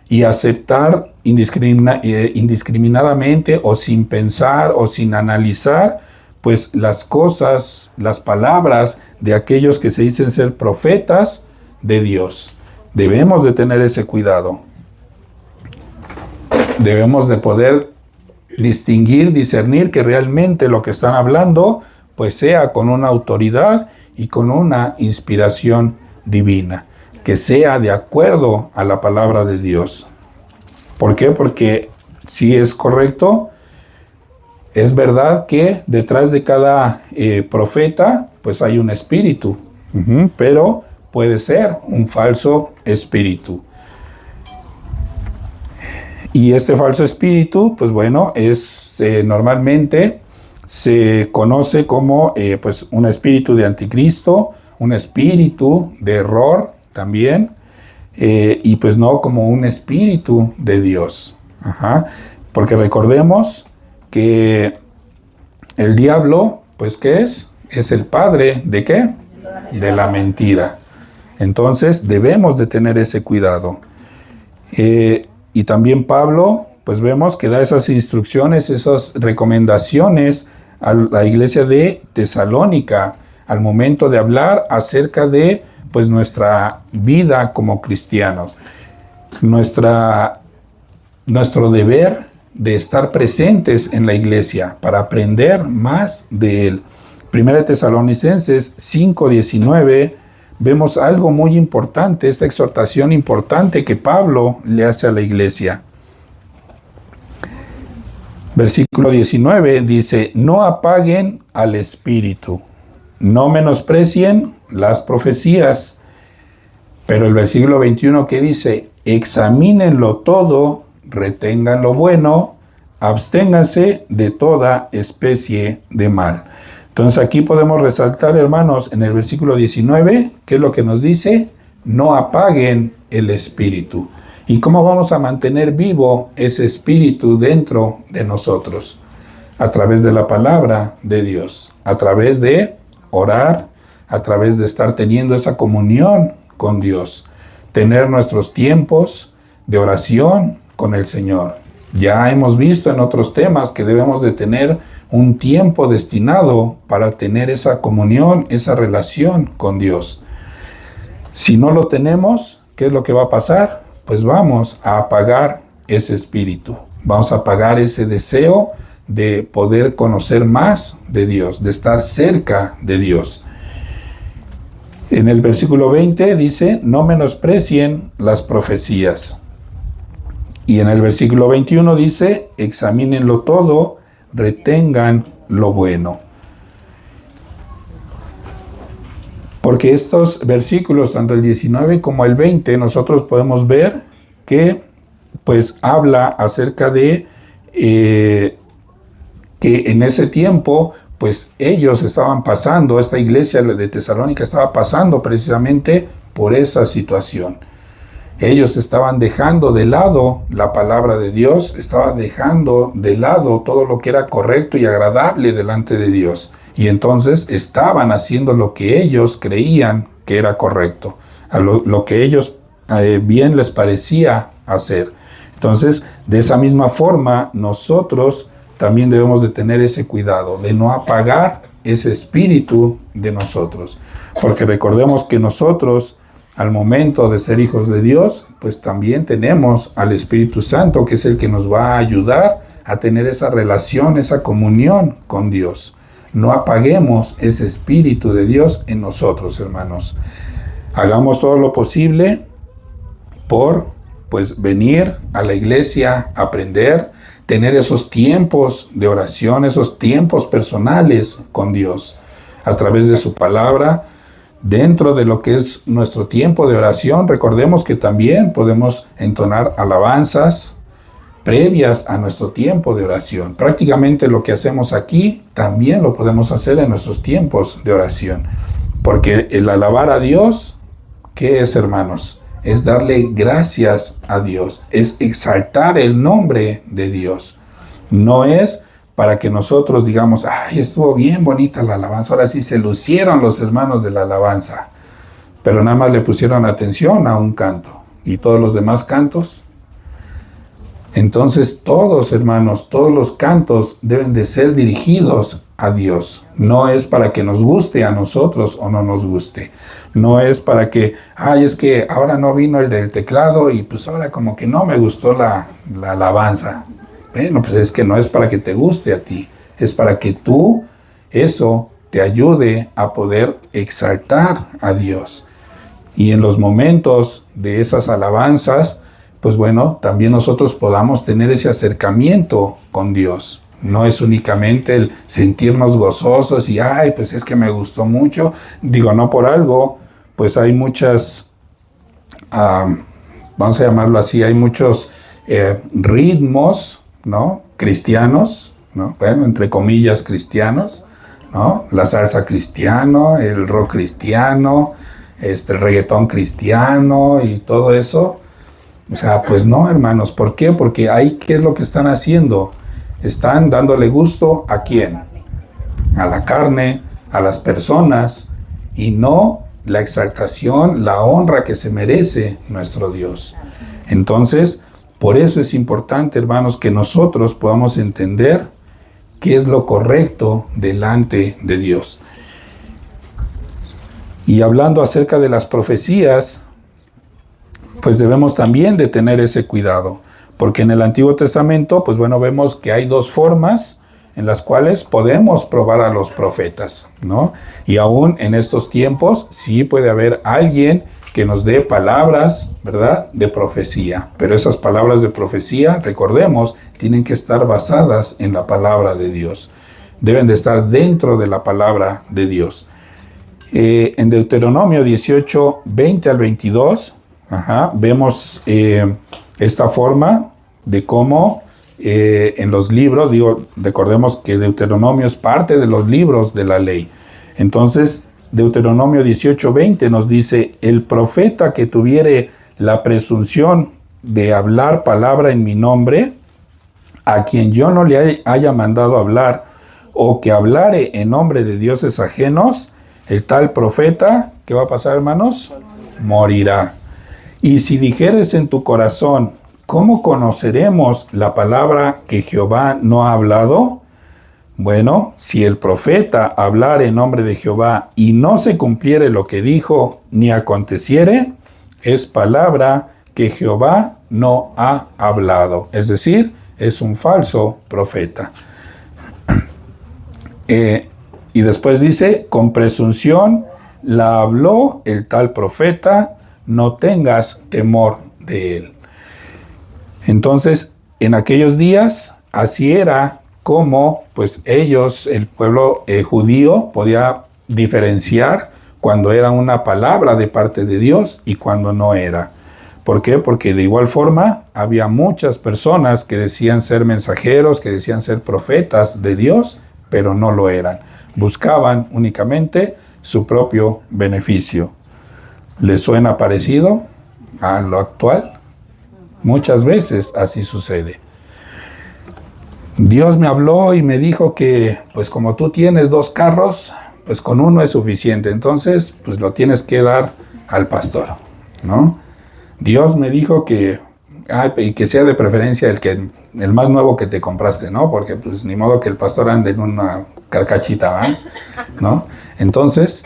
Y aceptar indiscriminadamente o sin pensar o sin analizar, pues las cosas, las palabras de aquellos que se dicen ser profetas de Dios. Debemos de tener ese cuidado. Debemos de poder distinguir, discernir que realmente lo que están hablando pues sea con una autoridad y con una inspiración divina, que sea de acuerdo a la palabra de Dios. ¿Por qué? Porque si es correcto, es verdad que detrás de cada profeta pues hay un espíritu, pero puede ser un falso espíritu. Y este falso espíritu, pues bueno, es normalmente se conoce como pues un espíritu de anticristo, un espíritu de error también, y pues no como un espíritu de Dios. Porque recordemos que el diablo, pues ¿qué es? Es el padre ¿de qué? De la mentira. Entonces debemos de tener ese cuidado. Y también Pablo, pues vemos que da esas instrucciones, esas recomendaciones a la iglesia de Tesalónica al momento de hablar acerca de pues nuestra vida como cristianos, nuestro deber de estar presentes en la iglesia para aprender más de él. 1 Tesalonicenses 5:19 vemos algo muy importante, esta exhortación importante que Pablo le hace a la iglesia. Versículo 19 dice: no apaguen al espíritu, no menosprecien las profecías. Pero el versículo 21 que dice: examínenlo todo, retengan lo bueno, absténganse de toda especie de mal. Entonces aquí podemos resaltar, hermanos, en el versículo 19, ¿qué es lo que nos dice? No apaguen el espíritu. ¿Y cómo vamos a mantener vivo ese espíritu dentro de nosotros? A través de la palabra de Dios, a través de orar, a través de estar teniendo esa comunión con Dios, tener nuestros tiempos de oración con el Señor. Ya hemos visto en otros temas que debemos de tener un tiempo destinado para tener esa comunión, esa relación con Dios. Si no lo tenemos, ¿qué es lo que va a pasar? Pues vamos a apagar ese espíritu, vamos a apagar ese deseo de poder conocer más de Dios, de estar cerca de Dios. En el versículo 20 dice, no menosprecien las profecías. Y en el versículo 21 dice, examínenlo todo, retengan lo bueno. Porque estos versículos, tanto el 19 como el 20, nosotros podemos ver que pues habla acerca de que en ese tiempo pues ellos estaban pasando, esta iglesia de Tesalónica estaba pasando precisamente por esa situación. Ellos estaban dejando de lado la palabra de Dios, estaban dejando de lado todo lo que era correcto y agradable delante de Dios. Y entonces estaban haciendo lo que ellos creían que era correcto, lo que ellos bien les parecía hacer. Entonces, de esa misma forma, nosotros también debemos de tener ese cuidado, de no apagar ese espíritu de nosotros. Porque recordemos que nosotros, al momento de ser hijos de Dios, pues también tenemos al Espíritu Santo, que es el que nos va a ayudar a tener esa relación, esa comunión con Dios. No apaguemos ese Espíritu de Dios en nosotros, hermanos. Hagamos todo lo posible por, pues, venir a la iglesia, aprender, tener esos tiempos de oración, esos tiempos personales con Dios, a través de su palabra. Dentro de lo que es nuestro tiempo de oración, recordemos que también podemos entonar alabanzas previas a nuestro tiempo de oración. Prácticamente lo que hacemos aquí, también lo podemos hacer en nuestros tiempos de oración. Porque el alabar a Dios, ¿qué es, hermanos? Es darle gracias a Dios, es exaltar el nombre de Dios. No es para que nosotros digamos, ay, estuvo bien bonita la alabanza, ahora sí se lucieron los hermanos de la alabanza, pero nada más le pusieron atención a un canto, y todos los demás cantos. Entonces todos, hermanos, todos los cantos deben de ser dirigidos a Dios. No es para que nos guste a nosotros o no nos guste. No es para que, ay, es que ahora no vino el del teclado y pues ahora como que no me gustó la alabanza. Bueno, pues es que no es para que te guste a ti. Es para que tú, eso te ayude a poder exaltar a Dios. Y en los momentos de esas alabanzas, pues bueno, también nosotros podamos tener ese acercamiento con Dios. No es únicamente el sentirnos gozosos y, ay, pues es que me gustó mucho. Digo, no por algo, pues hay muchas, vamos a llamarlo así, hay muchos ritmos, ¿no? Cristianos, ¿no? Bueno, entre comillas, cristianos, ¿no? La salsa cristiano, el rock cristiano, el reggaetón cristiano y todo eso. O sea, pues no, hermanos. ¿Por qué? Porque ahí, ¿qué es lo que están haciendo? Están dándole gusto ¿a quién? A la carne, a las personas, y no la exaltación, la honra que se merece nuestro Dios. Entonces, por eso es importante, hermanos, que nosotros podamos entender qué es lo correcto delante de Dios. Y hablando acerca de las profecías, pues debemos también de tener ese cuidado, porque en el Antiguo Testamento, pues bueno, vemos que hay dos formas en las cuales podemos probar a los profetas, ¿no? Y aún en estos tiempos, sí puede haber alguien que nos dé palabras, ¿verdad?, de profecía, pero esas palabras de profecía, recordemos, tienen que estar basadas en la palabra de Dios, deben de estar dentro de la palabra de Dios. En Deuteronomio 18, 20 al 22, vemos esta forma de cómo en los libros, recordemos que Deuteronomio es parte de los libros de la ley. Entonces, Deuteronomio 18:20 nos dice, el profeta que tuviere la presunción de hablar palabra en mi nombre, a quien yo no le haya mandado hablar, o que hablare en nombre de dioses ajenos, el tal profeta, ¿qué va a pasar, hermanos? Morirá. Y si dijeres en tu corazón, ¿cómo conoceremos la palabra que Jehová no ha hablado? Bueno, si el profeta hablar en nombre de Jehová y no se cumpliere lo que dijo, ni aconteciere, es palabra que Jehová no ha hablado. Es decir, es un falso profeta. Y después dice, con presunción la habló el tal profeta, no tengas temor de él. Entonces, en aquellos días, así era como, pues ellos, el pueblo judío, podía diferenciar cuando era una palabra de parte de Dios y cuando no era. ¿Por qué? Porque de igual forma había muchas personas que decían ser mensajeros, que decían ser profetas de Dios, pero no lo eran. Buscaban únicamente su propio beneficio. ¿Les suena parecido a lo actual? Muchas veces así sucede. Dios me habló y me dijo que, pues como tú tienes 2 carros, pues con uno es suficiente. Entonces, pues lo tienes que dar al pastor, ¿no? Dios me dijo que, y que sea de preferencia el más nuevo que te compraste, ¿no? Porque pues ni modo que el pastor ande en una carcachita, ¿verdad? ¿No? Entonces,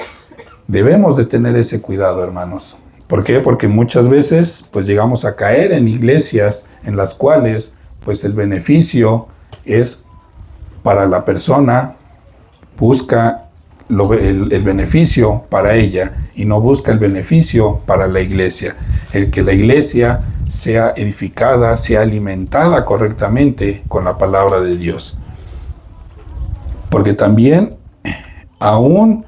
debemos de tener ese cuidado, hermanos. ¿Por qué? Porque muchas veces pues llegamos a caer en iglesias en las cuales pues el beneficio es para la persona, busca el beneficio para ella y no busca el beneficio para la iglesia. El que la iglesia sea edificada, sea alimentada correctamente con la palabra de Dios. Porque también, aún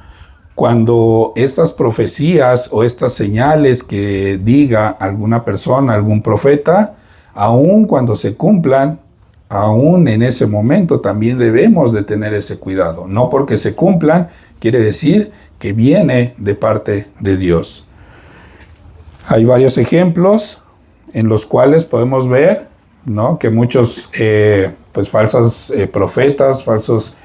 cuando estas profecías o estas señales que diga alguna persona, algún profeta, aún cuando se cumplan, aún en ese momento también debemos de tener ese cuidado. No porque se cumplan, quiere decir que viene de parte de Dios. Hay varios ejemplos en los cuales podemos ver, ¿no?, que muchos pues falsos profetas, falsos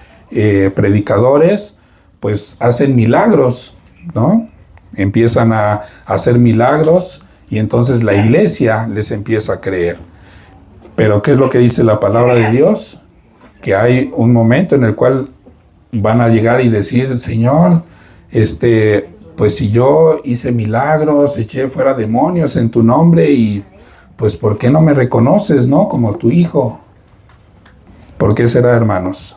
predicadores, pues hacen milagros, ¿no? Empiezan a hacer milagros y entonces la iglesia les empieza a creer. Pero ¿qué es lo que dice la palabra de Dios? Que hay un momento en el cual van a llegar y decir, Señor, pues si yo hice milagros, eché fuera demonios en tu nombre y pues ¿por qué no me reconoces, no? Como tu hijo. ¿Por qué será, hermanos?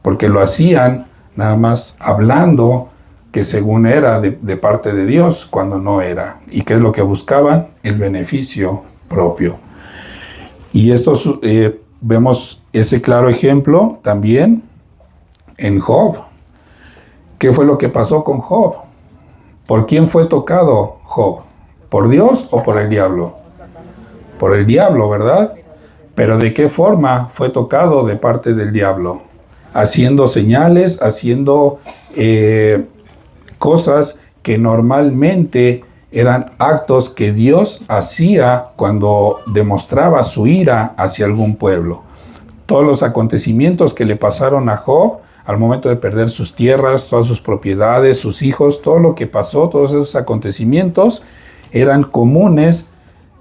Porque lo hacían nada más hablando que según era de parte de Dios, cuando no era. ¿Y qué es lo que buscaban? El beneficio propio. Y esto vemos ese claro ejemplo también en Job. ¿Qué fue lo que pasó con Job? ¿Por quién fue tocado Job? ¿Por Dios o por el diablo? Por el diablo, ¿verdad? Pero ¿de qué forma fue tocado de parte del diablo? Haciendo señales, haciendo cosas que normalmente eran actos que Dios hacía cuando demostraba su ira hacia algún pueblo. Todos los acontecimientos que le pasaron a Job al momento de perder sus tierras, todas sus propiedades, sus hijos, todo lo que pasó, todos esos acontecimientos eran comunes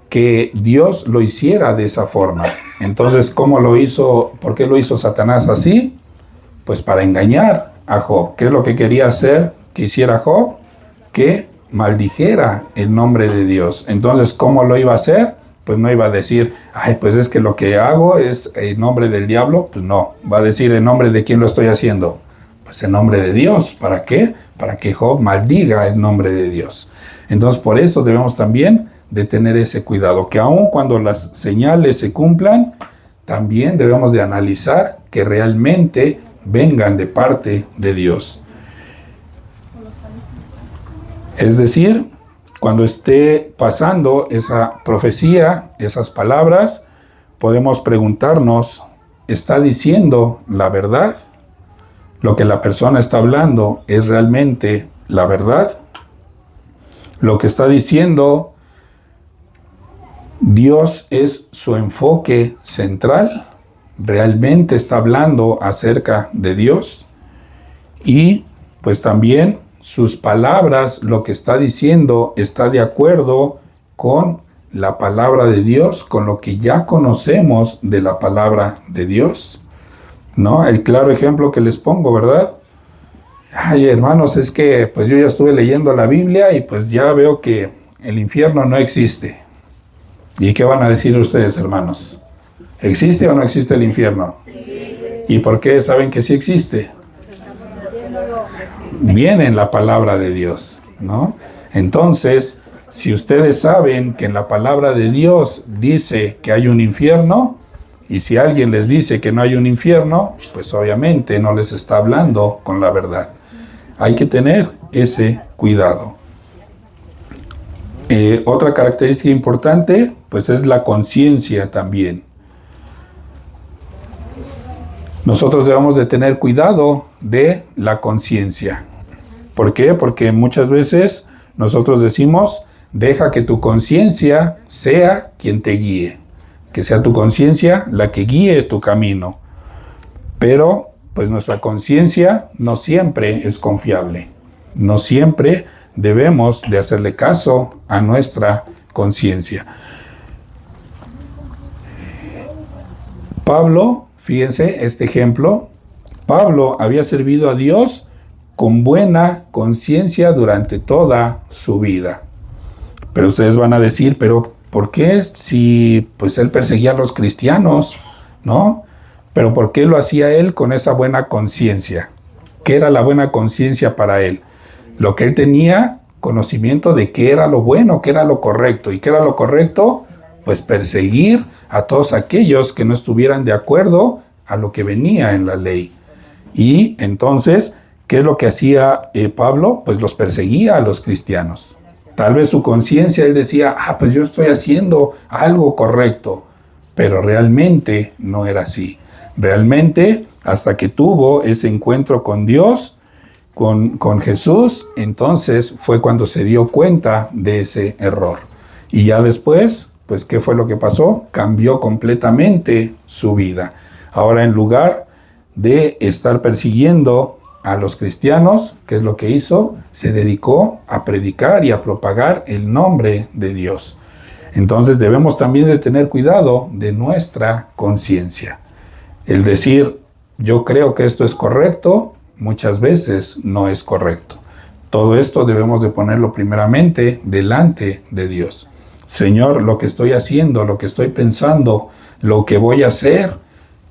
que Dios lo hiciera de esa forma. Entonces, ¿cómo lo hizo? ¿Por qué lo hizo Satanás así? Pues para engañar a Job. ¿Qué es lo que quería hacer que hiciera Job? Que maldijera el nombre de Dios. Entonces, ¿cómo lo iba a hacer? Pues no iba a decir, ay, pues es que lo que hago es en nombre del diablo. Pues no, va a decir en nombre de quién lo estoy haciendo. Pues en nombre de Dios. ¿Para qué? Para que Job maldiga el nombre de Dios. Entonces, por eso debemos también de tener ese cuidado, que aun cuando las señales se cumplan, también debemos de analizar que realmente vengan de parte de Dios. Es decir, cuando esté pasando esa profecía, esas palabras, podemos preguntarnos, ¿está diciendo la verdad? ¿Lo que la persona está hablando es realmente la verdad? ¿Lo que está diciendo Dios es su enfoque central? ¿Realmente está hablando acerca de Dios? Y pues también sus palabras, lo que está diciendo, está de acuerdo con la palabra de Dios, con lo que ya conocemos de la palabra de Dios, ¿no? El claro ejemplo que les pongo, ¿verdad? Ay, hermanos, es que pues yo ya estuve leyendo la Biblia y pues ya veo que el infierno no existe. ¿Y qué van a decir ustedes, hermanos? ¿Existe o no existe el infierno? Sí. ¿Y por qué saben que sí existe? viene en la palabra de Dios, ¿no? Entonces, si ustedes saben que en la palabra de Dios dice que hay un infierno, y si alguien les dice que no hay un infierno, pues obviamente no les está hablando con la verdad. Hay que tener ese cuidado. Otra característica importante, pues es la conciencia también. Nosotros debemos de tener cuidado de la conciencia. ¿Por qué? Porque muchas veces nosotros decimos, deja que tu conciencia sea quien te guíe. Que sea tu conciencia la que guíe tu camino. Pero, pues nuestra conciencia no siempre es confiable. No siempre debemos de hacerle caso a nuestra conciencia. Pablo, fíjense este ejemplo, Pablo había servido a Dios con buena conciencia durante toda su vida. Pero ustedes van a decir, pero ¿por qué si pues él perseguía a los cristianos, ¿no? Pero ¿por qué lo hacía él con esa buena conciencia? ¿Qué era la buena conciencia para él? Lo que él tenía conocimiento de qué era lo bueno, qué era lo correcto. ¿Y qué era lo correcto? Pues perseguir a todos aquellos que no estuvieran de acuerdo a lo que venía en la ley. Y entonces, ¿qué es lo que hacía Pablo? Pues los perseguía a los cristianos. Tal vez su conciencia, él decía, pues yo estoy haciendo algo correcto. Pero realmente no era así. Realmente, hasta que tuvo ese encuentro con Dios, con Jesús, entonces fue cuando se dio cuenta de ese error. Y ya después, pues, ¿qué fue lo que pasó? Cambió completamente su vida. Ahora, en lugar de estar persiguiendo a los cristianos, ¿qué es lo que hizo? Se dedicó a predicar y a propagar el nombre de Dios. Entonces debemos también de tener cuidado de nuestra conciencia. El decir, yo creo que esto es correcto, muchas veces no es correcto. Todo esto debemos de ponerlo primeramente delante de Dios. Señor, lo que estoy haciendo, lo que estoy pensando, lo que voy a hacer,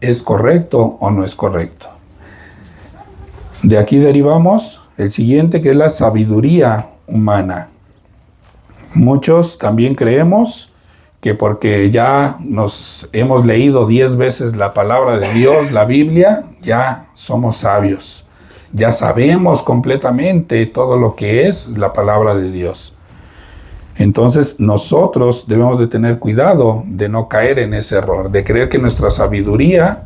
¿es correcto o no es correcto? De aquí derivamos el siguiente, que es la sabiduría humana. Muchos también creemos que porque ya nos hemos leído 10 veces la palabra de Dios, la Biblia, ya somos sabios. Ya sabemos completamente todo lo que es la palabra de Dios. Entonces nosotros debemos de tener cuidado de no caer en ese error, de creer que nuestra sabiduría,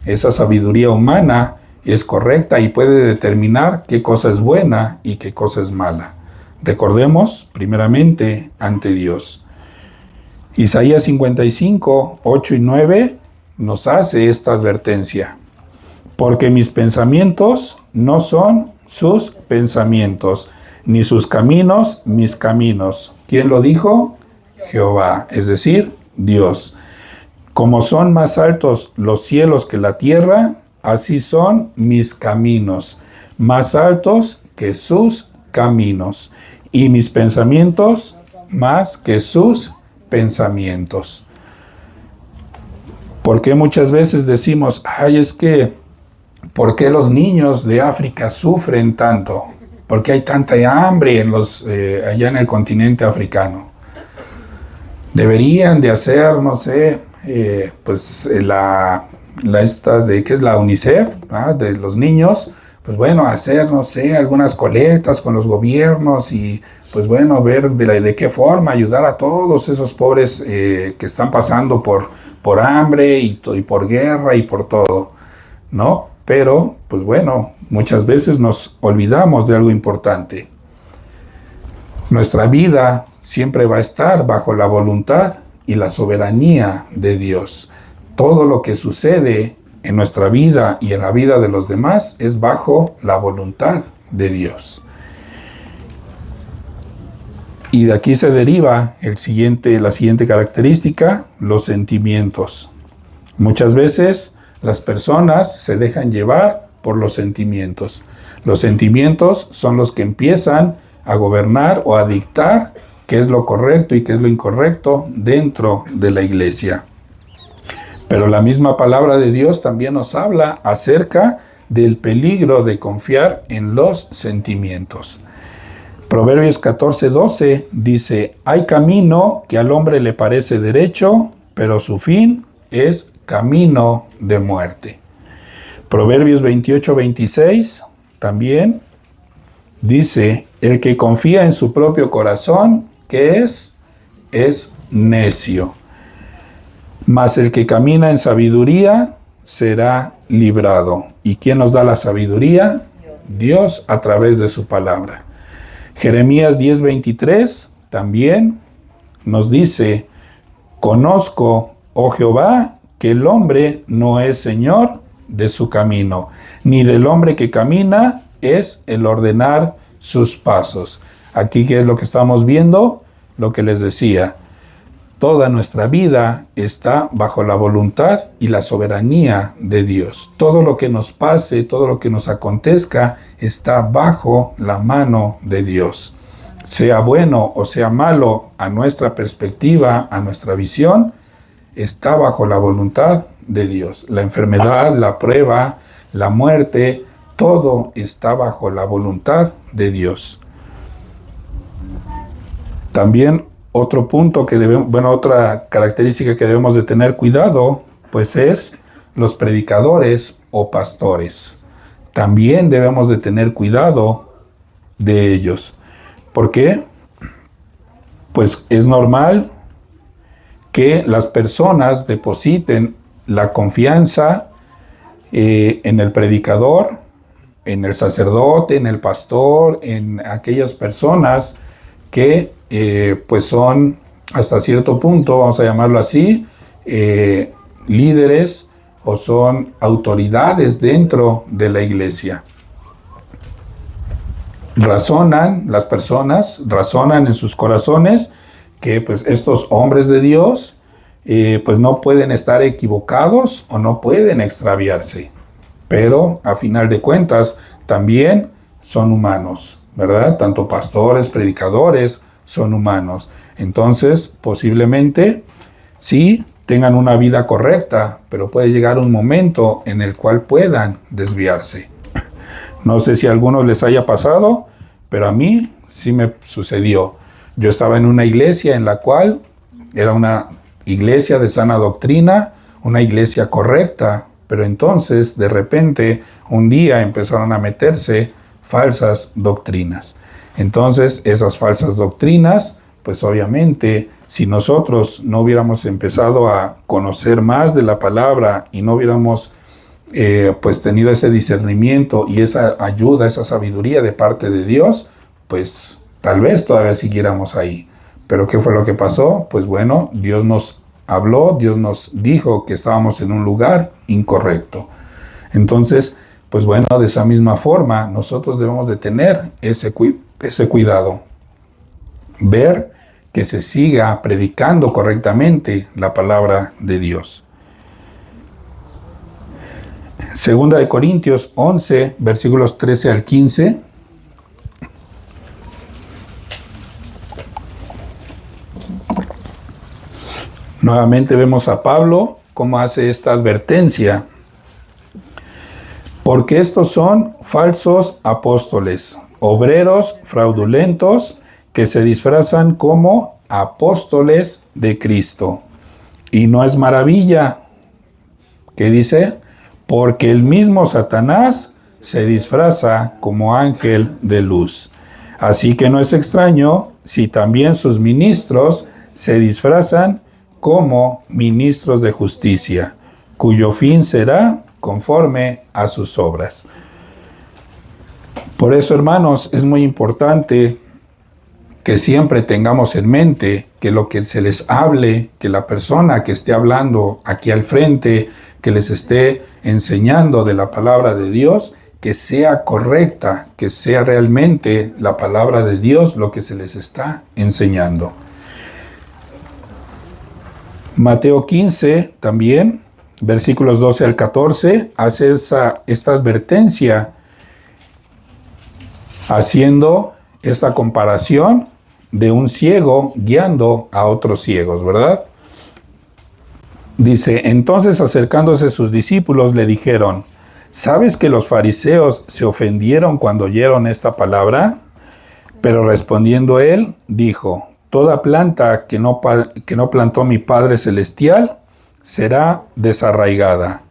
esa sabiduría humana, es correcta y puede determinar qué cosa es buena y qué cosa es mala. Recordemos, primeramente, ante Dios. Isaías 55, 8 y 9 nos hace esta advertencia. Porque mis pensamientos no son sus pensamientos, ni sus caminos mis caminos. ¿Quién lo dijo? Jehová, es decir, Dios. Como son más altos los cielos que la tierra, así son mis caminos, más altos que sus caminos, y mis pensamientos más que sus pensamientos. Porque muchas veces decimos, es que, ¿por qué los niños de África sufren tanto? ¿Por qué hay tanta hambre allá en el continente africano? Deberían de hacer, no sé, pues ¿qué es la UNICEF? De los niños, pues bueno, hacer, no sé, algunas colectas con los gobiernos y pues bueno, ver de qué forma ayudar a todos esos pobres que están pasando por hambre y por guerra y por todo, ¿no? Pero, pues bueno, muchas veces nos olvidamos de algo importante. Nuestra vida siempre va a estar bajo la voluntad y la soberanía de Dios. Todo lo que sucede en nuestra vida y en la vida de los demás es bajo la voluntad de Dios. Y de aquí se deriva la siguiente característica, los sentimientos. Muchas veces las personas se dejan llevar por los sentimientos. Los sentimientos son los que empiezan a gobernar o a dictar qué es lo correcto y qué es lo incorrecto dentro de la iglesia. Pero la misma palabra de Dios también nos habla acerca del peligro de confiar en los sentimientos. Proverbios 14:12 dice: hay camino que al hombre le parece derecho, pero su fin es camino de muerte. Proverbios 28:26 también dice: el que confía en su propio corazón, ¿qué es? Es necio. Mas el que camina en sabiduría será librado. ¿Y quién nos da la sabiduría? Dios a través de su palabra. Jeremías 10:23 también nos dice: conozco, oh Jehová, que el hombre no es señor de su camino, ni del hombre que camina es el ordenar sus pasos. Aquí, ¿qué es lo que estamos viendo? Lo que les decía. Toda nuestra vida está bajo la voluntad y la soberanía de Dios. Todo lo que nos pase, todo lo que nos acontezca, está bajo la mano de Dios. Sea bueno o sea malo, a nuestra perspectiva, a nuestra visión, está bajo la voluntad de Dios. La enfermedad, la prueba, la muerte, todo está bajo la voluntad de Dios. También otro punto que otra característica que debemos de tener cuidado, pues es los predicadores o pastores. También debemos de tener cuidado de ellos. ¿Por qué? Pues es normal que las personas depositen la confianza en el predicador, en el sacerdote, en el pastor, en aquellas personas que pues son hasta cierto punto, vamos a llamarlo así, líderes o son autoridades dentro de la iglesia. Las personas razonan en sus corazones que pues estos hombres de Dios pues no pueden estar equivocados o no pueden extraviarse, pero a final de cuentas también son humanos, ¿verdad? Tanto pastores, predicadores son humanos. Entonces, posiblemente sí tengan una vida correcta, pero puede llegar un momento en el cual puedan desviarse. No sé si a algunos les haya pasado, pero a mí sí me sucedió. Yo estaba en una iglesia en la cual era una iglesia de sana doctrina, una iglesia correcta, pero entonces de repente un día empezaron a meterse falsas doctrinas. Entonces esas falsas doctrinas, pues obviamente si nosotros no hubiéramos empezado a conocer más de la palabra y no hubiéramos pues tenido ese discernimiento y esa ayuda, esa sabiduría de parte de Dios, pues tal vez todavía siguiéramos ahí. Pero ¿qué fue lo que pasó? Pues bueno, Dios nos habló, Dios nos dijo que estábamos en un lugar incorrecto. Entonces, pues bueno, de esa misma forma, nosotros debemos de tener ese cuidado. Ver que se siga predicando correctamente la palabra de Dios. Segunda de Corintios 11, versículos 13 al 15. Nuevamente vemos a Pablo cómo hace esta advertencia. Porque estos son falsos apóstoles, obreros fraudulentos que se disfrazan como apóstoles de Cristo. Y no es maravilla, ¿qué dice? Porque el mismo Satanás se disfraza como ángel de luz. Así que no es extraño si también sus ministros se disfrazan como ministros de justicia, cuyo fin será conforme a sus obras. Por eso, hermanos, es muy importante que siempre tengamos en mente que lo que se les hable, que la persona que esté hablando aquí al frente, que les esté enseñando de la palabra de Dios, que sea correcta, que sea realmente la palabra de Dios lo que se les está enseñando. Mateo 15 también, versículos 12 al 14, hace esta advertencia haciendo esta comparación de un ciego guiando a otros ciegos, ¿verdad? Dice, entonces acercándose sus discípulos le dijeron, ¿Sabes que los fariseos se ofendieron cuando oyeron esta palabra? Pero respondiendo él, dijo, toda planta que no plantó mi Padre Celestial será desarraigada.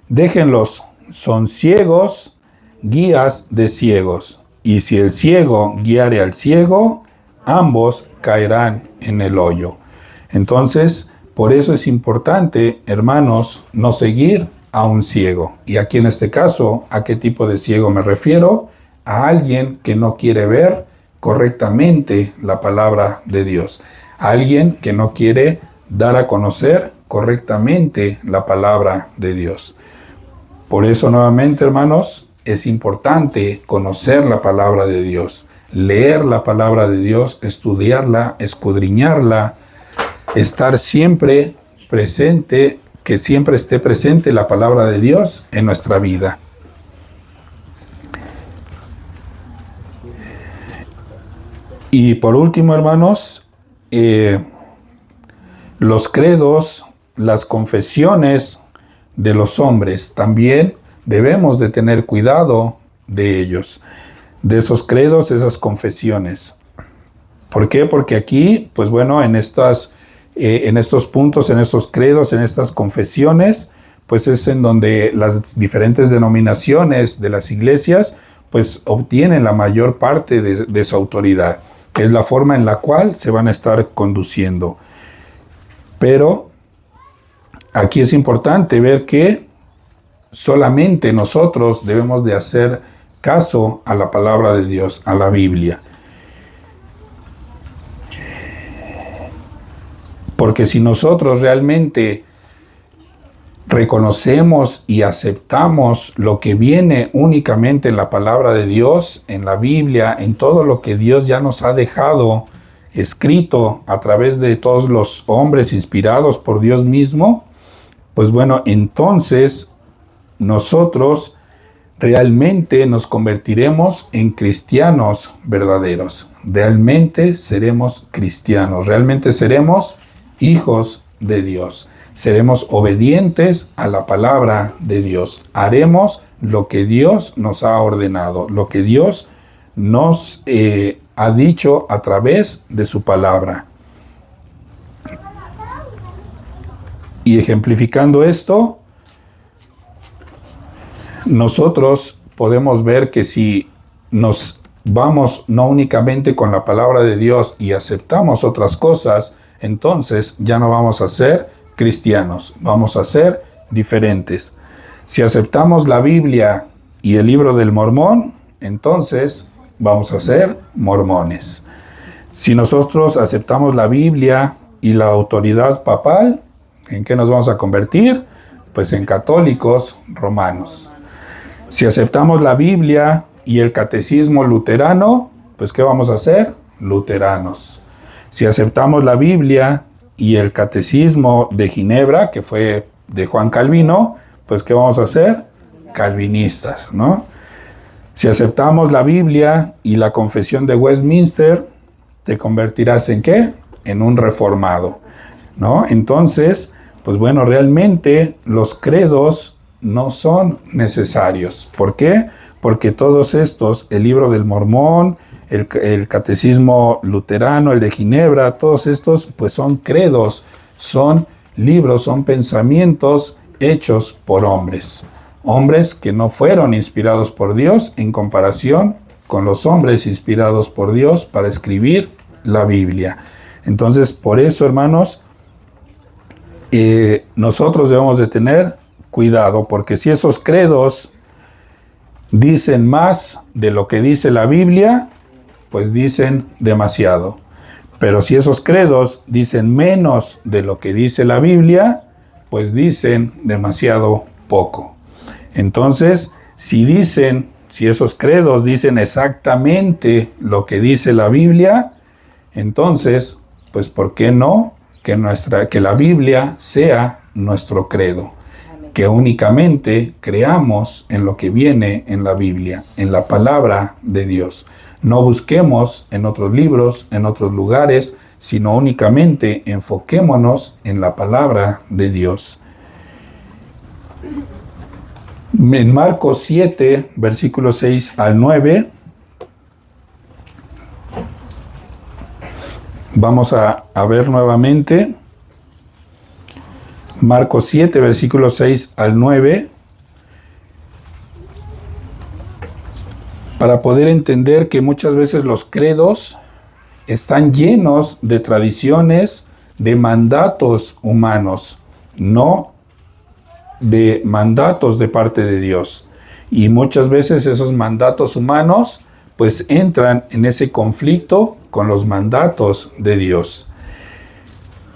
Déjenlos, son ciegos, guías de ciegos. Y si el ciego guiare al ciego, ambos caerán en el hoyo. Entonces, por eso es importante, hermanos, no seguir a un ciego. Y aquí en este caso, ¿a qué tipo de ciego me refiero? A alguien que no quiere ver correctamente la palabra de Dios. A alguien que no quiere dar a conocer correctamente la palabra de Dios. Por eso, nuevamente, hermanos, es importante conocer la palabra de Dios, leer la palabra de Dios, estudiarla, escudriñarla, estar siempre presente, que siempre esté presente la palabra de Dios en nuestra vida. Y por último, hermanos, los credos, las confesiones de los hombres, también debemos de tener cuidado de ellos, de esos credos, esas confesiones. ¿Por qué? Porque aquí, pues bueno, en estos puntos, en estos credos, en estas confesiones, pues es en donde las diferentes denominaciones de las iglesias, pues obtienen la mayor parte de su autoridad, que es la forma en la cual se van a estar conduciendo. Pero aquí es importante ver que solamente nosotros debemos de hacer caso a la palabra de Dios, a la Biblia. Porque si nosotros realmente reconocemos y aceptamos lo que viene únicamente en la palabra de Dios, en la Biblia, en todo lo que Dios ya nos ha dejado escrito a través de todos los hombres inspirados por Dios mismo, pues bueno, entonces nosotros realmente nos convertiremos en cristianos verdaderos. Realmente seremos cristianos, realmente seremos hijos de Dios. Seremos obedientes a la palabra de Dios. Haremos lo que Dios nos ha ordenado, lo que Dios nos ha dicho a través de su palabra. Y ejemplificando esto, nosotros podemos ver que si nos vamos no únicamente con la palabra de Dios y aceptamos otras cosas, entonces ya no vamos a ser cristianos, vamos a ser diferentes. Si aceptamos la Biblia y el libro del Mormón, entonces vamos a ser mormones. Si nosotros aceptamos la Biblia y la autoridad papal, ¿en qué nos vamos a convertir? Pues en católicos romanos. Si aceptamos la Biblia y el catecismo luterano, pues ¿qué vamos a hacer? Luteranos. Si aceptamos la Biblia y el catecismo de Ginebra, que fue de Juan Calvino, pues ¿qué vamos a hacer? Calvinistas, ¿no? Si aceptamos la Biblia y la confesión de Westminster, ¿te convertirás en qué? En un reformado, ¿no? Entonces, pues bueno, realmente los credos no son necesarios. ¿Por qué? Porque todos estos, el libro del Mormón, el catecismo luterano, el de Ginebra, todos estos pues son credos, son libros, son pensamientos hechos por hombres. Hombres que no fueron inspirados por Dios en comparación con los hombres inspirados por Dios para escribir la Biblia. Entonces, por eso, hermanos, nosotros debemos de tener cuidado, porque si esos credos dicen más de lo que dice la Biblia, pues dicen demasiado. Pero si esos credos dicen menos de lo que dice la Biblia, pues dicen demasiado poco. Entonces, si esos credos dicen exactamente lo que dice la Biblia, entonces, pues ¿por qué no que la Biblia sea nuestro credo? Que únicamente creamos en lo que viene en la Biblia, en la palabra de Dios. No busquemos en otros libros, en otros lugares, sino únicamente enfoquémonos en la palabra de Dios. En Marcos 7, versículos 6 al 9, vamos a ver nuevamente. Marcos 7, versículos 6 al 9, para poder entender que muchas veces los credos están llenos de tradiciones, de mandatos humanos, no de mandatos de parte de Dios. Y muchas veces esos mandatos humanos pues entran en ese conflicto con los mandatos de Dios.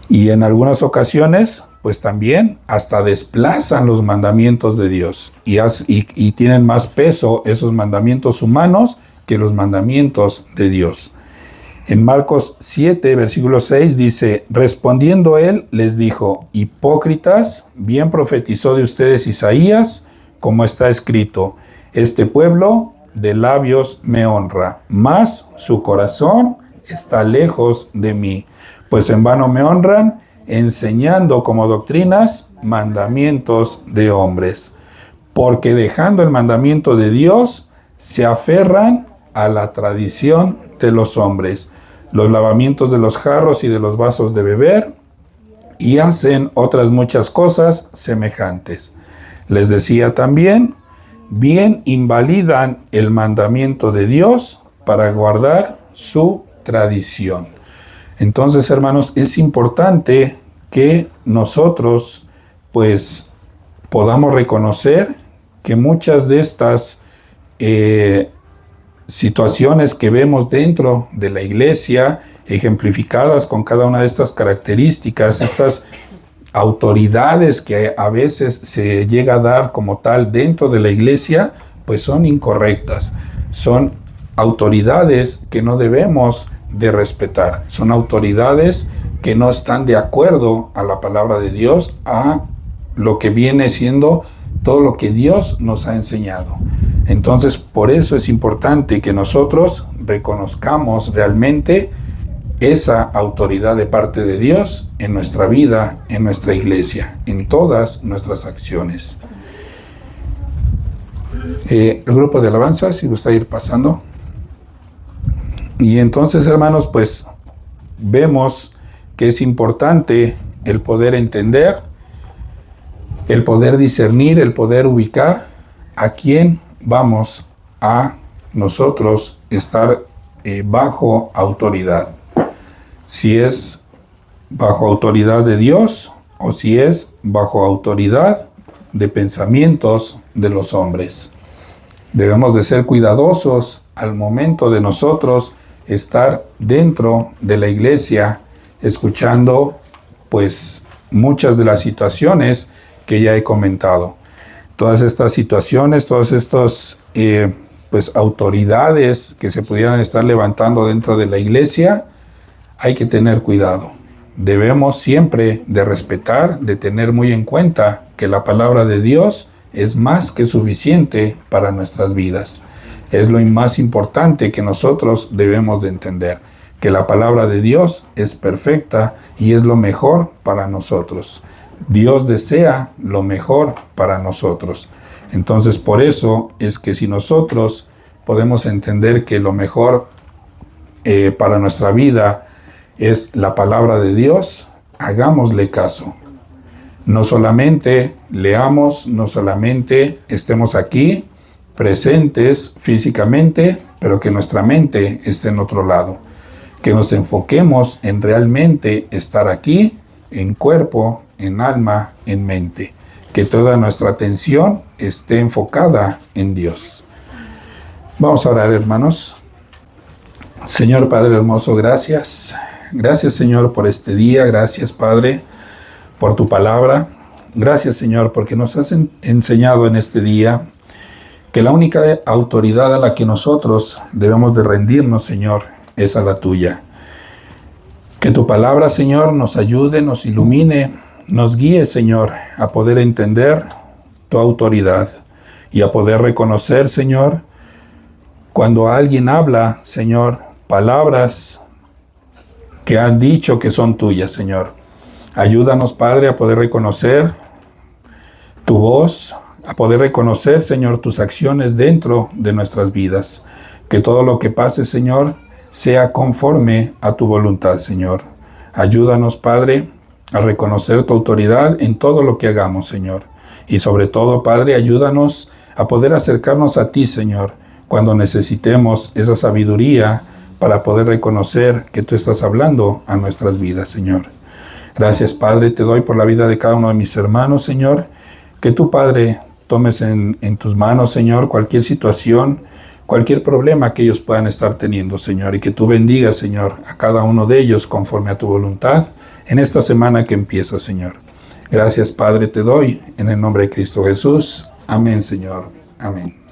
Y en algunas ocasiones pues también hasta desplazan los mandamientos de Dios y tienen más peso esos mandamientos humanos que los mandamientos de Dios. En Marcos 7, versículo 6 dice, respondiendo él, les dijo, hipócritas, bien profetizó de ustedes Isaías, como está escrito, este pueblo de labios me honra, mas su corazón está lejos de mí, pues en vano me honran, enseñando como doctrinas mandamientos de hombres, porque dejando el mandamiento de Dios, se aferran a la tradición de los hombres, los lavamientos de los jarros y de los vasos de beber, y hacen otras muchas cosas semejantes. Les decía también, bien invalidan el mandamiento de Dios para guardar su tradición. Entonces, hermanos, es importante que nosotros, pues, podamos reconocer que muchas de estas situaciones que vemos dentro de la iglesia, ejemplificadas con cada una de estas características, estas autoridades que a veces se llega a dar como tal dentro de la iglesia, pues son incorrectas. Son autoridades que no debemos de respetar. Son autoridades que no están de acuerdo a la palabra de Dios, a lo que viene siendo todo lo que Dios nos ha enseñado. Entonces, por eso es importante que nosotros reconozcamos realmente esa autoridad de parte de Dios en nuestra vida, en nuestra iglesia, en todas nuestras acciones. El grupo de alabanza, si gusta ir pasando. Y entonces, hermanos, pues vemos que es importante el poder entender, el poder discernir, el poder ubicar a quién vamos a nosotros estar bajo autoridad. Si es bajo autoridad de Dios o si es bajo autoridad de pensamientos de los hombres. Debemos de ser cuidadosos al momento de nosotros estar dentro de la iglesia, escuchando pues muchas de las situaciones que ya he comentado. Todas estas situaciones, todas estas pues autoridades que se pudieran estar levantando dentro de la iglesia, hay que tener cuidado. Debemos siempre de respetar, de tener muy en cuenta que la palabra de Dios es más que suficiente para nuestras vidas. Es lo más importante que nosotros debemos de entender, que la palabra de Dios es perfecta y es lo mejor para nosotros. Dios desea lo mejor para nosotros. Entonces, por eso es que si nosotros podemos entender que lo mejor para nuestra vida es la palabra de Dios, hagámosle caso. No solamente leamos, no solamente estemos aquí presentes físicamente, pero que nuestra mente esté en otro lado. Que nos enfoquemos en realmente estar aquí, en cuerpo, en alma, en mente. Que toda nuestra atención esté enfocada en Dios. Vamos a orar, hermanos. Señor Padre hermoso, gracias. Gracias, Señor, por este día. Gracias, Padre, por tu palabra. Gracias, Señor, porque nos has enseñado en este día que la única autoridad a la que nosotros debemos de rendirnos, Señor, es a la tuya. Que tu palabra, Señor, nos ayude, nos ilumine, nos guíe, Señor, a poder entender tu autoridad y a poder reconocer, Señor, cuando alguien habla, Señor, palabras que han dicho que son tuyas, Señor. Ayúdanos, Padre, a poder reconocer tu voz, a poder reconocer, Señor, tus acciones dentro de nuestras vidas. Que todo lo que pase, Señor, sea conforme a tu voluntad, Señor. Ayúdanos, Padre, a reconocer tu autoridad en todo lo que hagamos, Señor. Y sobre todo, Padre, ayúdanos a poder acercarnos a ti, Señor, cuando necesitemos esa sabiduría para poder reconocer que tú estás hablando a nuestras vidas, Señor. Gracias, Padre, te doy por la vida de cada uno de mis hermanos, Señor. Que tú, Padre, tomes en tus manos, Señor, cualquier situación, cualquier problema que ellos puedan estar teniendo, Señor. Y que tú bendigas, Señor, a cada uno de ellos conforme a tu voluntad en esta semana que empieza, Señor. Gracias, Padre, te doy en el nombre de Cristo Jesús. Amén, Señor. Amén.